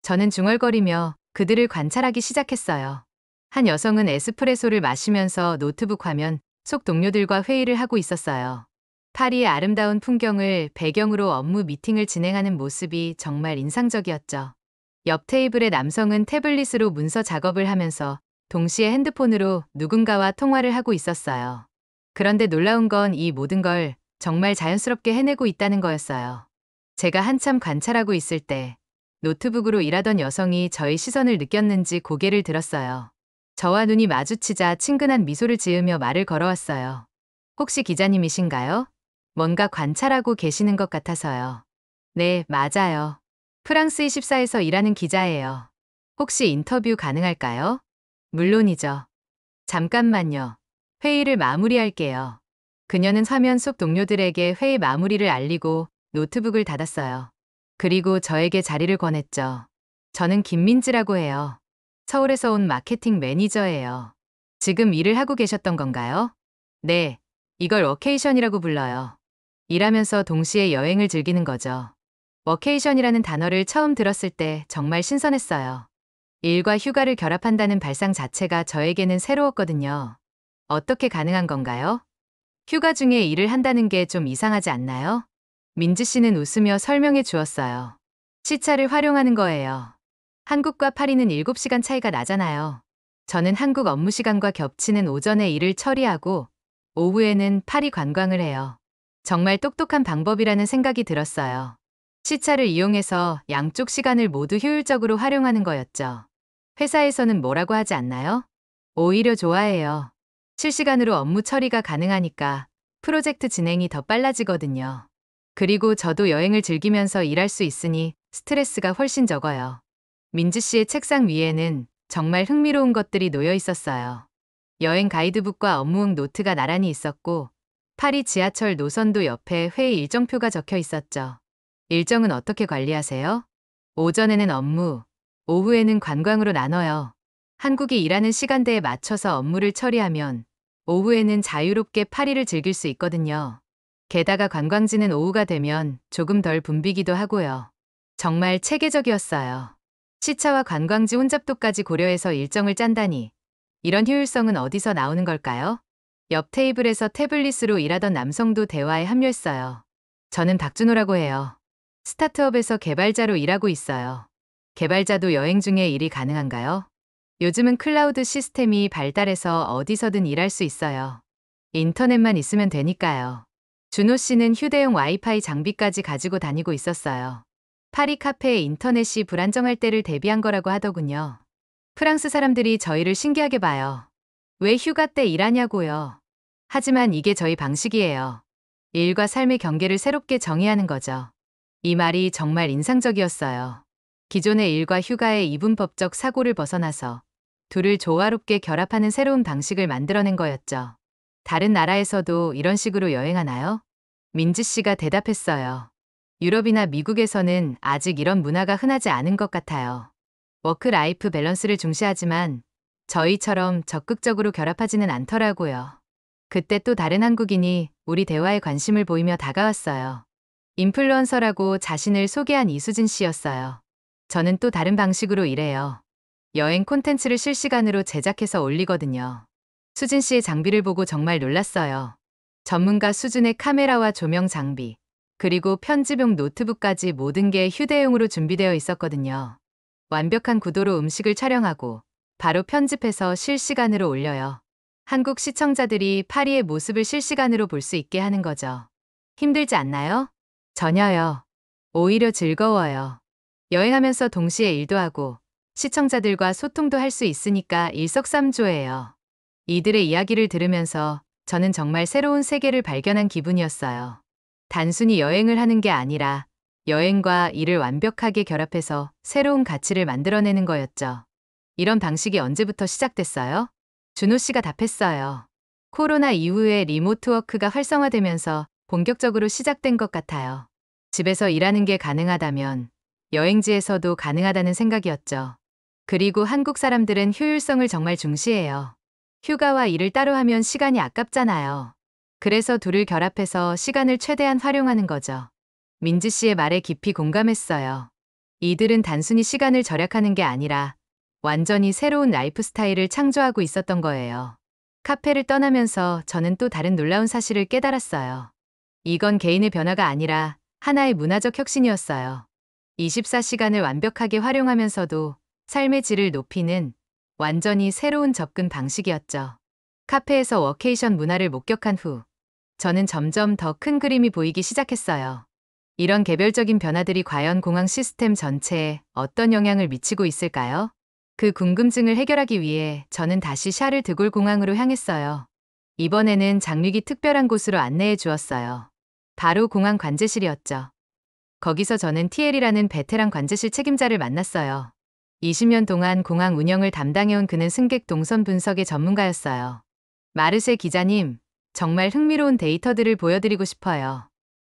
저는 중얼거리며 그들을 관찰하기 시작했어요. 한 여성은 에스프레소를 마시면서 노트북 화면 속 동료들과 회의를 하고 있었어요. 파리의 아름다운 풍경을 배경으로 업무 미팅을 진행하는 모습이 정말 인상적이었죠. 옆 테이블의 남성은 태블릿으로 문서 작업을 하면서 동시에 핸드폰으로 누군가와 통화를 하고 있었어요. 그런데 놀라운 건 이 모든 걸 정말 자연스럽게 해내고 있다는 거였어요. 제가 한참 관찰하고 있을 때 노트북으로 일하던 여성이 저의 시선을 느꼈는지 고개를 들었어요. 저와 눈이 마주치자 친근한 미소를 지으며 말을 걸어왔어요. 혹시 기자님이신가요? 뭔가 관찰하고 계시는 것 같아서요. 네, 맞아요. 프랑스 24에서 일하는 기자예요. 혹시 인터뷰 가능할까요? 물론이죠. 잠깐만요. 회의를 마무리할게요. 그녀는 화면 속 동료들에게 회의 마무리를 알리고 노트북을 닫았어요. 그리고 저에게 자리를 권했죠. 저는 김민지라고 해요. 서울에서 온 마케팅 매니저예요. 지금 일을 하고 계셨던 건가요? 네, 이걸 워케이션이라고 불러요. 일하면서 동시에 여행을 즐기는 거죠. 워케이션이라는 단어를 처음 들었을 때 정말 신선했어요. 일과 휴가를 결합한다는 발상 자체가 저에게는 새로웠거든요. 어떻게 가능한 건가요? 휴가 중에 일을 한다는 게 좀 이상하지 않나요? 민지 씨는 웃으며 설명해 주었어요. 시차를 활용하는 거예요. 한국과 파리는 7시간 차이가 나잖아요. 저는 한국 업무 시간과 겹치는 오전에 일을 처리하고 오후에는 파리 관광을 해요. 정말 똑똑한 방법이라는 생각이 들었어요. 시차를 이용해서 양쪽 시간을 모두 효율적으로 활용하는 거였죠. 회사에서는 뭐라고 하지 않나요? 오히려 좋아해요. 실시간으로 업무 처리가 가능하니까 프로젝트 진행이 더 빨라지거든요. 그리고 저도 여행을 즐기면서 일할 수 있으니 스트레스가 훨씬 적어요. 민지 씨의 책상 위에는 정말 흥미로운 것들이 놓여 있었어요. 여행 가이드북과 업무용 노트가 나란히 있었고 파리 지하철 노선도 옆에 회의 일정표가 적혀 있었죠. 일정은 어떻게 관리하세요? 오전에는 업무, 오후에는 관광으로 나눠요. 한국이 일하는 시간대에 맞춰서 업무를 처리하면 오후에는 자유롭게 파리를 즐길 수 있거든요. 게다가 관광지는 오후가 되면 조금 덜 붐비기도 하고요. 정말 체계적이었어요. 시차와 관광지 혼잡도까지 고려해서 일정을 짠다니. 이런 효율성은 어디서 나오는 걸까요? 옆 테이블에서 태블릿으로 일하던 남성도 대화에 합류했어요. 저는 박준호라고 해요. 스타트업에서 개발자로 일하고 있어요. 개발자도 여행 중에 일이 가능한가요? 요즘은 클라우드 시스템이 발달해서 어디서든 일할 수 있어요. 인터넷만 있으면 되니까요. 준호 씨는 휴대용 와이파이 장비까지 가지고 다니고 있었어요. 파리 카페에 인터넷이 불안정할 때를 대비한 거라고 하더군요. 프랑스 사람들이 저희를 신기하게 봐요. 왜 휴가 때 일하냐고요. 하지만 이게 저희 방식이에요. 일과 삶의 경계를 새롭게 정의하는 거죠. 이 말이 정말 인상적이었어요. 기존의 일과 휴가의 이분법적 사고를 벗어나서 둘을 조화롭게 결합하는 새로운 방식을 만들어낸 거였죠. 다른 나라에서도 이런 식으로 여행하나요? 민지 씨가 대답했어요. 유럽이나 미국에서는 아직 이런 문화가 흔하지 않은 것 같아요. 워크라이프 밸런스를 중시하지만 저희처럼 적극적으로 결합하지는 않더라고요. 그때 또 다른 한국인이 우리 대화에 관심을 보이며 다가왔어요. 인플루언서라고 자신을 소개한 이수진 씨였어요. 저는 또 다른 방식으로 일해요. 여행 콘텐츠를 실시간으로 제작해서 올리거든요. 수진 씨의 장비를 보고 정말 놀랐어요. 전문가 수준의 카메라와 조명 장비, 그리고 편집용 노트북까지 모든 게 휴대용으로 준비되어 있었거든요. 완벽한 구도로 음식을 촬영하고 바로 편집해서 실시간으로 올려요. 한국 시청자들이 파리의 모습을 실시간으로 볼 수 있게 하는 거죠. 힘들지 않나요? 전혀요. 오히려 즐거워요. 여행하면서 동시에 일도 하고 시청자들과 소통도 할 수 있으니까 일석삼조예요. 이들의 이야기를 들으면서 저는 정말 새로운 세계를 발견한 기분이었어요. 단순히 여행을 하는 게 아니라 여행과 일을 완벽하게 결합해서 새로운 가치를 만들어내는 거였죠. 이런 방식이 언제부터 시작됐어요? 준호 씨가 답했어요. 코로나 이후에 리모트 워크가 활성화되면서 본격적으로 시작된 것 같아요. 집에서 일하는 게 가능하다면 여행지에서도 가능하다는 생각이었죠. 그리고 한국 사람들은 효율성을 정말 중시해요. 휴가와 일을 따로 하면 시간이 아깝잖아요. 그래서 둘을 결합해서 시간을 최대한 활용하는 거죠. 민지 씨의 말에 깊이 공감했어요. 이들은 단순히 시간을 절약하는 게 아니라 완전히 새로운 라이프 스타일을 창조하고 있었던 거예요. 카페를 떠나면서 저는 또 다른 놀라운 사실을 깨달았어요. 이건 개인의 변화가 아니라 하나의 문화적 혁신이었어요. 24시간을 완벽하게 활용하면서도 삶의 질을 높이는 완전히 새로운 접근 방식이었죠. 카페에서 워케이션 문화를 목격한 후 저는 점점 더 큰 그림이 보이기 시작했어요. 이런 개별적인 변화들이 과연 공항 시스템 전체에 어떤 영향을 미치고 있을까요? 그 궁금증을 해결하기 위해 저는 다시 샤를 드골 공항으로 향했어요. 이번에는 장륙이 특별한 곳으로 안내해 주었어요. 바로 공항 관제실이었죠. 거기서 저는 TL이라는 베테랑 관제실 책임자를 만났어요. 20년 동안 공항 운영을 담당해온 그는 승객 동선 분석의 전문가였어요. 마르세 기자님, 정말 흥미로운 데이터들을 보여드리고 싶어요.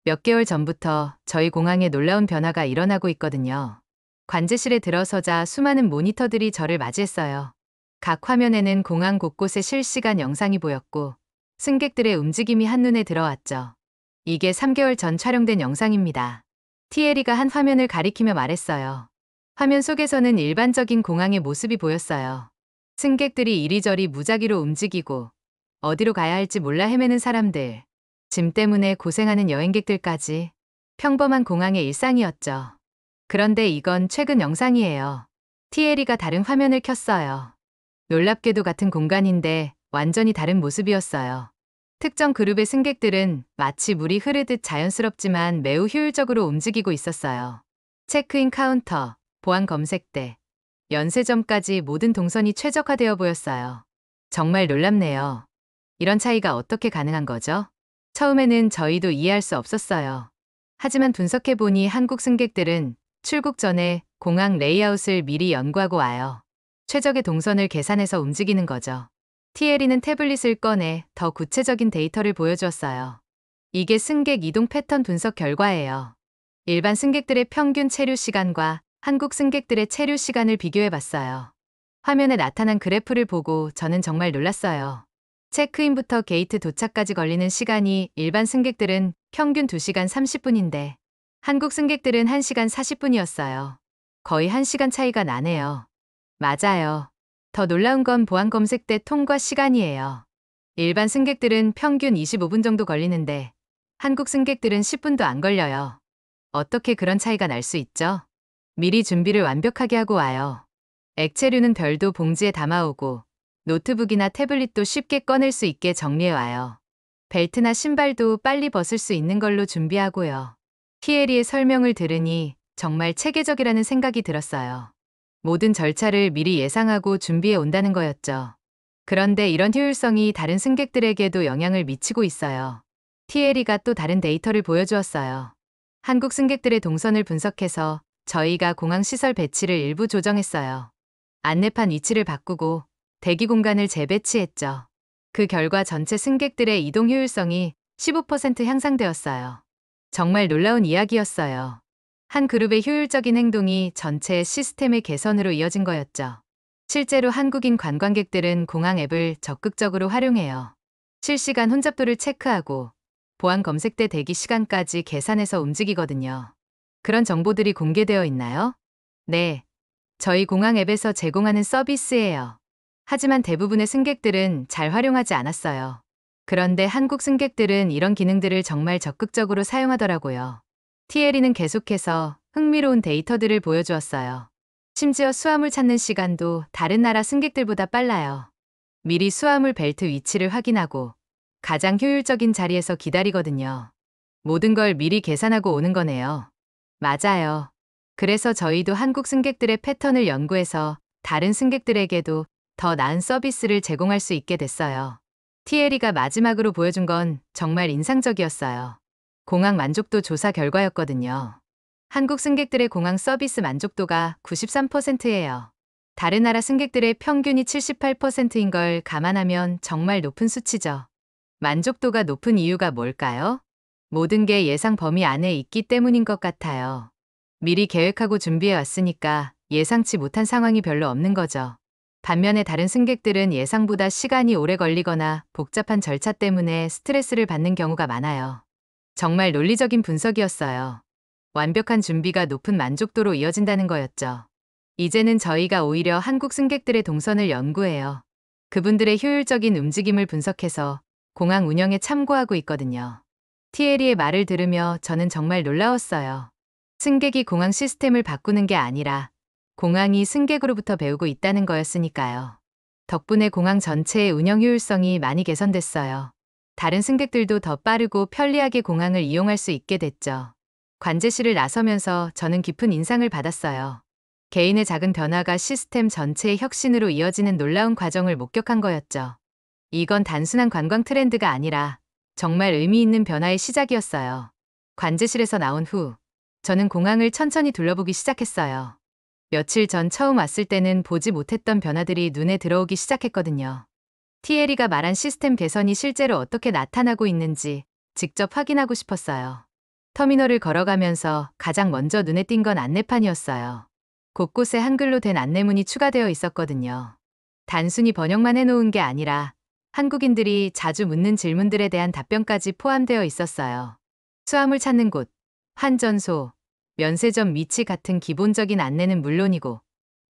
몇 개월 전부터 저희 공항에 놀라운 변화가 일어나고 있거든요. 관제실에 들어서자 수많은 모니터들이 저를 맞이했어요. 각 화면에는 공항 곳곳의 실시간 영상이 보였고 승객들의 움직임이 한눈에 들어왔죠. 이게 3개월 전 촬영된 영상입니다. TL이가 한 화면을 가리키며 말했어요. 화면 속에서는 일반적인 공항의 모습이 보였어요. 승객들이 이리저리 무작위로 움직이고 어디로 가야 할지 몰라 헤매는 사람들, 짐 때문에 고생하는 여행객들까지 평범한 공항의 일상이었죠. 그런데 이건 최근 영상이에요. TL이가 다른 화면을 켰어요. 놀랍게도 같은 공간인데 완전히 다른 모습이었어요. 특정 그룹의 승객들은 마치 물이 흐르듯 자연스럽지만 매우 효율적으로 움직이고 있었어요. 체크인 카운터, 보안 검색대, 연세점까지 모든 동선이 최적화되어 보였어요. 정말 놀랍네요. 이런 차이가 어떻게 가능한 거죠? 처음에는 저희도 이해할 수 없었어요. 하지만 분석해보니 한국 승객들은 출국 전에 공항 레이아웃을 미리 연구하고 와요. 최적의 동선을 계산해서 움직이는 거죠. TL이는 태블릿을 꺼내 더 구체적인 데이터를 보여주었어요. 이게 승객 이동 패턴 분석 결과예요. 일반 승객들의 평균 체류 시간과 한국 승객들의 체류 시간을 비교해봤어요. 화면에 나타난 그래프를 보고 저는 정말 놀랐어요. 체크인부터 게이트 도착까지 걸리는 시간이 일반 승객들은 평균 2시간 30분인데 한국 승객들은 1시간 40분이었어요. 거의 1시간 차이가 나네요. 맞아요. 더 놀라운 건 보안 검색대 통과 시간이에요. 일반 승객들은 평균 25분 정도 걸리는데 한국 승객들은 10분도 안 걸려요. 어떻게 그런 차이가 날 수 있죠? 미리 준비를 완벽하게 하고 와요. 액체류는 별도 봉지에 담아오고 노트북이나 태블릿도 쉽게 꺼낼 수 있게 정리해와요. 벨트나 신발도 빨리 벗을 수 있는 걸로 준비하고요. TL이의 설명을 들으니 정말 체계적이라는 생각이 들었어요. 모든 절차를 미리 예상하고 준비해 온다는 거였죠. 그런데 이런 효율성이 다른 승객들에게도 영향을 미치고 있어요. TL이가 또 다른 데이터를 보여주었어요. 한국 승객들의 동선을 분석해서 저희가 공항 시설 배치를 일부 조정했어요. 안내판 위치를 바꾸고 대기 공간을 재배치했죠. 그 결과 전체 승객들의 이동 효율성이 15% 향상되었어요. 정말 놀라운 이야기였어요. 한 그룹의 효율적인 행동이 전체 시스템의 개선으로 이어진 거였죠. 실제로 한국인 관광객들은 공항 앱을 적극적으로 활용해요. 실시간 혼잡도를 체크하고 보안 검색대 대기 시간까지 계산해서 움직이거든요. 그런 정보들이 공개되어 있나요? 네. 저희 공항 앱에서 제공하는 서비스예요. 하지만 대부분의 승객들은 잘 활용하지 않았어요. 그런데 한국 승객들은 이런 기능들을 정말 적극적으로 사용하더라고요. TL이는 계속해서 흥미로운 데이터들을 보여주었어요. 심지어 수화물 찾는 시간도 다른 나라 승객들보다 빨라요. 미리 수화물 벨트 위치를 확인하고 가장 효율적인 자리에서 기다리거든요. 모든 걸 미리 계산하고 오는 거네요. 맞아요. 그래서 저희도 한국 승객들의 패턴을 연구해서 다른 승객들에게도 더 나은 서비스를 제공할 수 있게 됐어요. TL이가 마지막으로 보여준 건 정말 인상적이었어요. 공항 만족도 조사 결과였거든요. 한국 승객들의 공항 서비스 만족도가 93%예요. 다른 나라 승객들의 평균이 78%인 걸 감안하면 정말 높은 수치죠. 만족도가 높은 이유가 뭘까요? 모든 게 예상 범위 안에 있기 때문인 것 같아요. 미리 계획하고 준비해 왔으니까 예상치 못한 상황이 별로 없는 거죠. 반면에 다른 승객들은 예상보다 시간이 오래 걸리거나 복잡한 절차 때문에 스트레스를 받는 경우가 많아요. 정말 논리적인 분석이었어요. 완벽한 준비가 높은 만족도로 이어진다는 거였죠. 이제는 저희가 오히려 한국 승객들의 동선을 연구해요. 그분들의 효율적인 움직임을 분석해서 공항 운영에 참고하고 있거든요. TL이의 말을 들으며 저는 정말 놀라웠어요. 승객이 공항 시스템을 바꾸는 게 아니라 공항이 승객으로부터 배우고 있다는 거였으니까요. 덕분에 공항 전체의 운영 효율성이 많이 개선됐어요. 다른 승객들도 더 빠르고 편리하게 공항을 이용할 수 있게 됐죠. 관제실을 나서면서 저는 깊은 인상을 받았어요. 개인의 작은 변화가 시스템 전체의 혁신으로 이어지는 놀라운 과정을 목격한 거였죠. 이건 단순한 관광 트렌드가 아니라 정말 의미 있는 변화의 시작이었어요. 관제실에서 나온 후 저는 공항을 천천히 둘러보기 시작했어요. 며칠 전 처음 왔을 때는 보지 못했던 변화들이 눈에 들어오기 시작했거든요. 티에리가 말한 시스템 개선이 실제로 어떻게 나타나고 있는지 직접 확인하고 싶었어요. 터미널을 걸어가면서 가장 먼저 눈에 띈 건 안내판이었어요. 곳곳에 한글로 된 안내문이 추가되어 있었거든요. 단순히 번역만 해놓은 게 아니라 한국인들이 자주 묻는 질문들에 대한 답변까지 포함되어 있었어요. 수화물 찾는 곳, 환전소, 면세점 위치 같은 기본적인 안내는 물론이고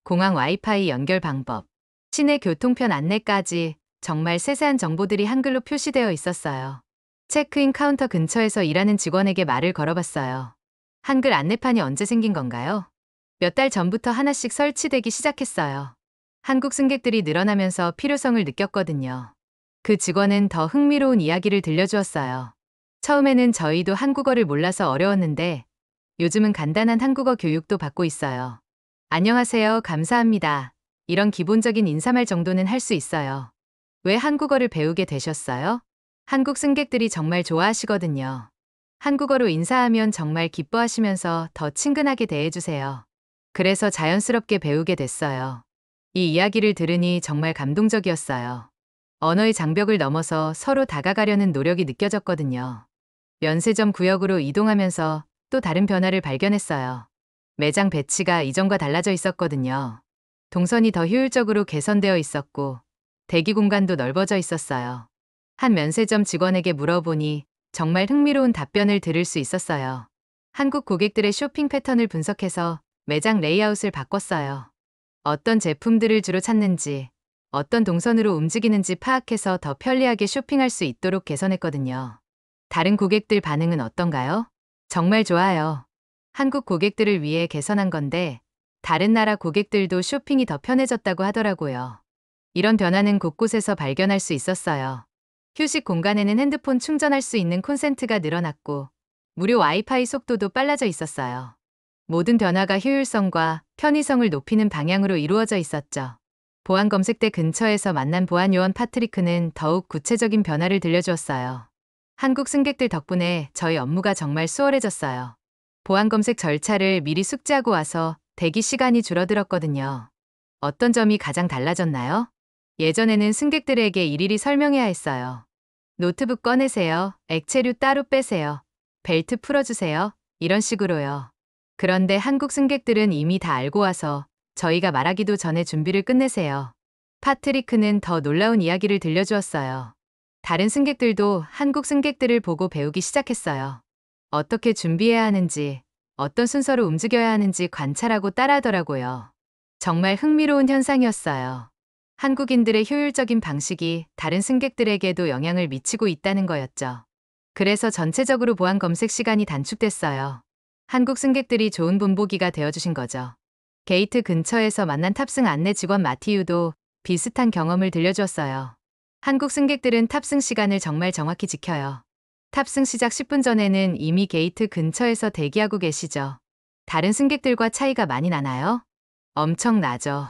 공항 와이파이 연결 방법, 시내 교통편 안내까지 정말 세세한 정보들이 한글로 표시되어 있었어요. 체크인 카운터 근처에서 일하는 직원에게 말을 걸어봤어요. 한글 안내판이 언제 생긴 건가요? 몇 달 전부터 하나씩 설치되기 시작했어요. 한국 승객들이 늘어나면서 필요성을 느꼈거든요. 그 직원은 더 흥미로운 이야기를 들려주었어요. 처음에는 저희도 한국어를 몰라서 어려웠는데 요즘은 간단한 한국어 교육도 받고 있어요. 안녕하세요, 감사합니다. 이런 기본적인 인사말 정도는 할 수 있어요. 왜 한국어를 배우게 되셨어요? 한국 승객들이 정말 좋아하시거든요. 한국어로 인사하면 정말 기뻐하시면서 더 친근하게 대해주세요. 그래서 자연스럽게 배우게 됐어요. 이 이야기를 들으니 정말 감동적이었어요. 언어의 장벽을 넘어서 서로 다가가려는 노력이 느껴졌거든요. 면세점 구역으로 이동하면서 또 다른 변화를 발견했어요. 매장 배치가 이전과 달라져 있었거든요. 동선이 더 효율적으로 개선되어 있었고 대기 공간도 넓어져 있었어요. 한 면세점 직원에게 물어보니 정말 흥미로운 답변을 들을 수 있었어요. 한국 고객들의 쇼핑 패턴을 분석해서 매장 레이아웃을 바꿨어요. 어떤 제품들을 주로 찾는지, 어떤 동선으로 움직이는지 파악해서 더 편리하게 쇼핑할 수 있도록 개선했거든요. 다른 고객들 반응은 어떤가요? 정말 좋아요. 한국 고객들을 위해 개선한 건데 다른 나라 고객들도 쇼핑이 더 편해졌다고 하더라고요. 이런 변화는 곳곳에서 발견할 수 있었어요. 휴식 공간에는 핸드폰 충전할 수 있는 콘센트가 늘어났고 무료 와이파이 속도도 빨라져 있었어요. 모든 변화가 효율성과 편의성을 높이는 방향으로 이루어져 있었죠. 보안 검색대 근처에서 만난 보안 요원 파트리크는 더욱 구체적인 변화를 들려주었어요. 한국 승객들 덕분에 저희 업무가 정말 수월해졌어요. 보안 검색 절차를 미리 숙지하고 와서 대기 시간이 줄어들었거든요. 어떤 점이 가장 달라졌나요? 예전에는 승객들에게 일일이 설명해야 했어요. 노트북 꺼내세요. 액체류 따로 빼세요. 벨트 풀어주세요. 이런 식으로요. 그런데 한국 승객들은 이미 다 알고 와서 저희가 말하기도 전에 준비를 끝내세요. 파트리크는 더 놀라운 이야기를 들려주었어요. 다른 승객들도 한국 승객들을 보고 배우기 시작했어요. 어떻게 준비해야 하는지, 어떤 순서로 움직여야 하는지 관찰하고 따라하더라고요. 정말 흥미로운 현상이었어요. 한국인들의 효율적인 방식이 다른 승객들에게도 영향을 미치고 있다는 거였죠. 그래서 전체적으로 보안 검색 시간이 단축됐어요. 한국 승객들이 좋은 본보기가 되어주신 거죠. 게이트 근처에서 만난 탑승 안내 직원 마티유도 비슷한 경험을 들려주었어요. 한국 승객들은 탑승 시간을 정말 정확히 지켜요. 탑승 시작 10분 전에는 이미 게이트 근처에서 대기하고 계시죠. 다른 승객들과 차이가 많이 나나요? 엄청 나죠.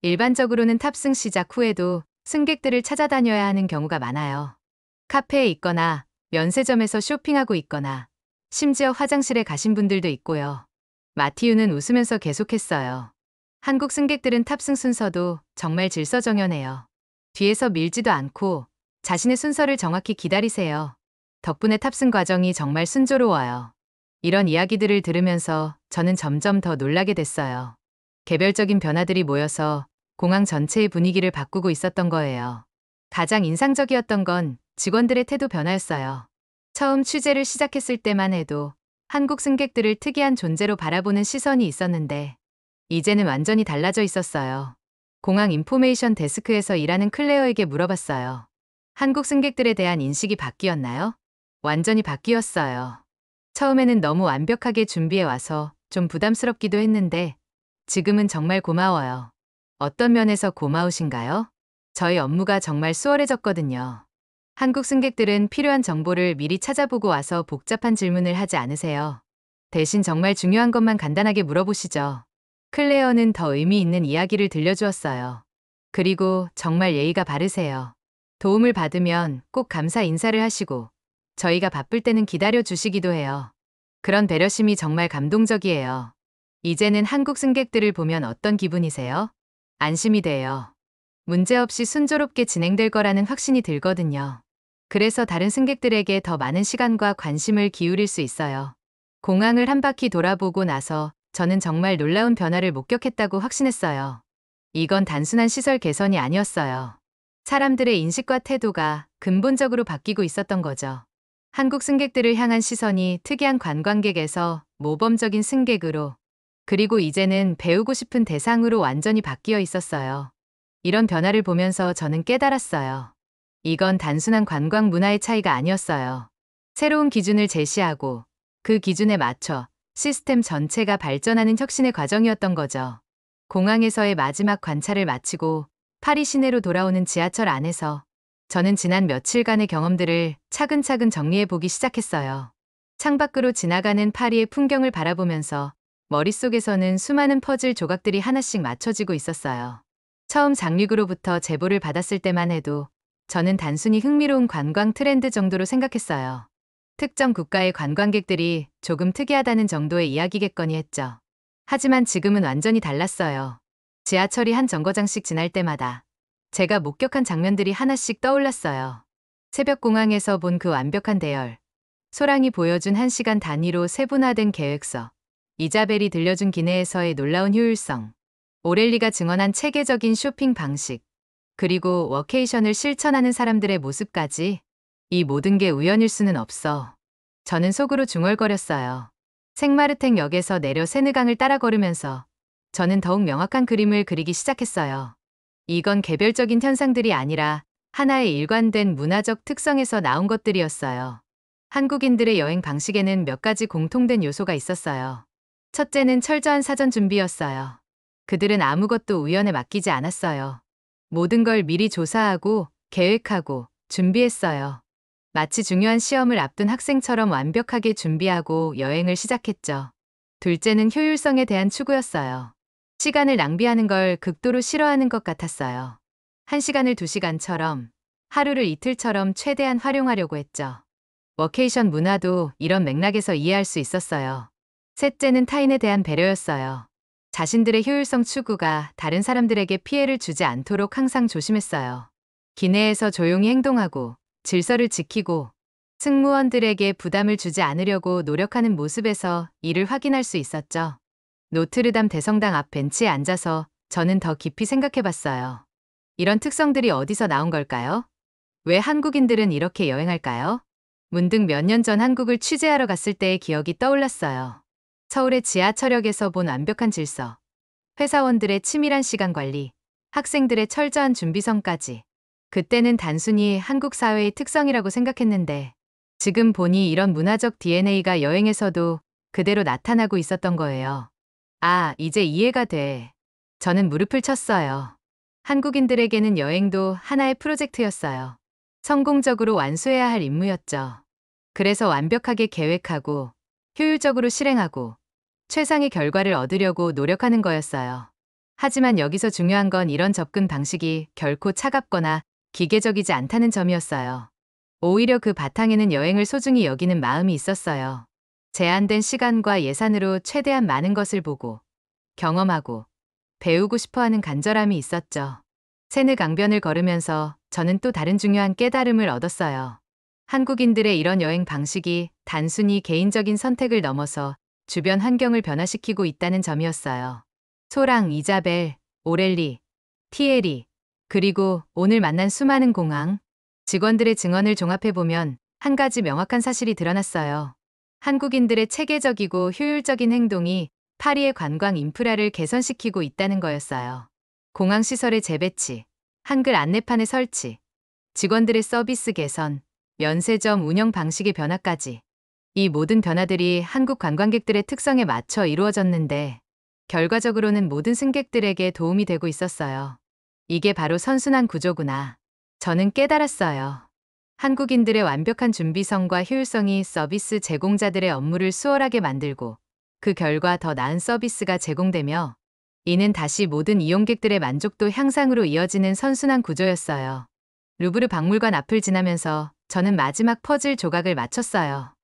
일반적으로는 탑승 시작 후에도 승객들을 찾아다녀야 하는 경우가 많아요. 카페에 있거나 면세점에서 쇼핑하고 있거나 심지어 화장실에 가신 분들도 있고요. 마티유는 웃으면서 계속했어요. 한국 승객들은 탑승 순서도 정말 질서정연해요. 뒤에서 밀지도 않고 자신의 순서를 정확히 기다리세요. 덕분에 탑승 과정이 정말 순조로워요. 이런 이야기들을 들으면서 저는 점점 더 놀라게 됐어요. 개별적인 변화들이 모여서 공항 전체의 분위기를 바꾸고 있었던 거예요. 가장 인상적이었던 건 직원들의 태도 변화였어요. 처음 취재를 시작했을 때만 해도 한국 승객들을 특이한 존재로 바라보는 시선이 있었는데 이제는 완전히 달라져 있었어요. 공항 인포메이션 데스크에서 일하는 클레어에게 물어봤어요. 한국 승객들에 대한 인식이 바뀌었나요? 완전히 바뀌었어요. 처음에는 너무 완벽하게 준비해 와서 좀 부담스럽기도 했는데 지금은 정말 고마워요. 어떤 면에서 고마우신가요? 저희 업무가 정말 수월해졌거든요. 한국 승객들은 필요한 정보를 미리 찾아보고 와서 복잡한 질문을 하지 않으세요. 대신 정말 중요한 것만 간단하게 물어보시죠. 클레어는 더 의미 있는 이야기를 들려주었어요. 그리고 정말 예의가 바르세요. 도움을 받으면 꼭 감사 인사를 하시고 저희가 바쁠 때는 기다려 주시기도 해요. 그런 배려심이 정말 감동적이에요. 이제는 한국 승객들을 보면 어떤 기분이세요? 안심이 돼요. 문제없이 순조롭게 진행될 거라는 확신이 들거든요. 그래서 다른 승객들에게 더 많은 시간과 관심을 기울일 수 있어요. 공항을 한 바퀴 돌아보고 나서 저는 정말 놀라운 변화를 목격했다고 확신했어요. 이건 단순한 시설 개선이 아니었어요. 사람들의 인식과 태도가 근본적으로 바뀌고 있었던 거죠. 한국 승객들을 향한 시선이 특이한 관광객에서 모범적인 승객으로, 그리고 이제는 배우고 싶은 대상으로 완전히 바뀌어 있었어요. 이런 변화를 보면서 저는 깨달았어요. 이건 단순한 관광 문화의 차이가 아니었어요. 새로운 기준을 제시하고 그 기준에 맞춰 시스템 전체가 발전하는 혁신의 과정이었던 거죠. 공항에서의 마지막 관찰을 마치고 파리 시내로 돌아오는 지하철 안에서 저는 지난 며칠간의 경험들을 차근차근 정리해 보기 시작했어요. 창밖으로 지나가는 파리의 풍경을 바라보면서 머릿속에서는 수많은 퍼즐 조각들이 하나씩 맞춰지고 있었어요. 처음 장륙으로부터 제보를 받았을 때만 해도 저는 단순히 흥미로운 관광 트렌드 정도로 생각했어요. 특정 국가의 관광객들이 조금 특이하다는 정도의 이야기겠거니 했죠. 하지만 지금은 완전히 달랐어요. 지하철이 한 정거장씩 지날 때마다 제가 목격한 장면들이 하나씩 떠올랐어요. 새벽 공항에서 본 그 완벽한 대열, 소랑이 보여준 1시간 단위로 세분화된 계획서, 이자벨이 들려준 기내에서의 놀라운 효율성, 오렐리가 증언한 체계적인 쇼핑 방식, 그리고 워케이션을 실천하는 사람들의 모습까지, 이 모든 게 우연일 수는 없어. 저는 속으로 중얼거렸어요. 생마르탱 역에서 내려 세느강을 따라 걸으면서 저는 더욱 명확한 그림을 그리기 시작했어요. 이건 개별적인 현상들이 아니라 하나의 일관된 문화적 특성에서 나온 것들이었어요. 한국인들의 여행 방식에는 몇 가지 공통된 요소가 있었어요. 첫째는 철저한 사전 준비였어요. 그들은 아무것도 우연에 맡기지 않았어요. 모든 걸 미리 조사하고 계획하고 준비했어요. 마치 중요한 시험을 앞둔 학생처럼 완벽하게 준비하고 여행을 시작했죠. 둘째는 효율성에 대한 추구였어요. 시간을 낭비하는 걸 극도로 싫어하는 것 같았어요. 1시간을 2시간처럼, 하루를 이틀처럼 최대한 활용하려고 했죠. 워케이션 문화도 이런 맥락에서 이해할 수 있었어요. 셋째는 타인에 대한 배려였어요. 자신들의 효율성 추구가 다른 사람들에게 피해를 주지 않도록 항상 조심했어요. 기내에서 조용히 행동하고 질서를 지키고 승무원들에게 부담을 주지 않으려고 노력하는 모습에서 이를 확인할 수 있었죠. 노트르담 대성당 앞 벤치에 앉아서 저는 더 깊이 생각해봤어요. 이런 특성들이 어디서 나온 걸까요? 왜 한국인들은 이렇게 여행할까요? 문득 몇 년 전 한국을 취재하러 갔을 때의 기억이 떠올랐어요. 서울의 지하철역에서 본 완벽한 질서, 회사원들의 치밀한 시간 관리, 학생들의 철저한 준비성까지. 그때는 단순히 한국 사회의 특성이라고 생각했는데 지금 보니 이런 문화적 DNA가 여행에서도 그대로 나타나고 있었던 거예요. 아, 이제 이해가 돼. 저는 무릎을 쳤어요. 한국인들에게는 여행도 하나의 프로젝트였어요. 성공적으로 완수해야 할 임무였죠. 그래서 완벽하게 계획하고 효율적으로 실행하고 최상의 결과를 얻으려고 노력하는 거였어요. 하지만 여기서 중요한 건 이런 접근 방식이 결코 차갑거나 기계적이지 않다는 점이었어요. 오히려 그 바탕에는 여행을 소중히 여기는 마음이 있었어요. 제한된 시간과 예산으로 최대한 많은 것을 보고 경험하고 배우고 싶어하는 간절함이 있었죠. 세느 강변을 걸으면서 저는 또 다른 중요한 깨달음을 얻었어요. 한국인들의 이런 여행 방식이 단순히 개인적인 선택을 넘어서 주변 환경을 변화시키고 있다는 점이었어요. 소랑, 이자벨, 오렐리, 티에리, 그리고 오늘 만난 수많은 공항 직원들의 증언을 종합해보면 한 가지 명확한 사실이 드러났어요. 한국인들의 체계적이고 효율적인 행동이 파리의 관광 인프라를 개선시키고 있다는 거였어요. 공항 시설의 재배치, 한글 안내판의 설치, 직원들의 서비스 개선, 면세점 운영 방식의 변화까지 이 모든 변화들이 한국 관광객들의 특성에 맞춰 이루어졌는데 결과적으로는 모든 승객들에게 도움이 되고 있었어요. 이게 바로 선순환 구조구나. 저는 깨달았어요. 한국인들의 완벽한 준비성과 효율성이 서비스 제공자들의 업무를 수월하게 만들고 그 결과 더 나은 서비스가 제공되며 이는 다시 모든 이용객들의 만족도 향상으로 이어지는 선순환 구조였어요. 루브르 박물관 앞을 지나면서 저는 마지막 퍼즐 조각을 맞췄어요.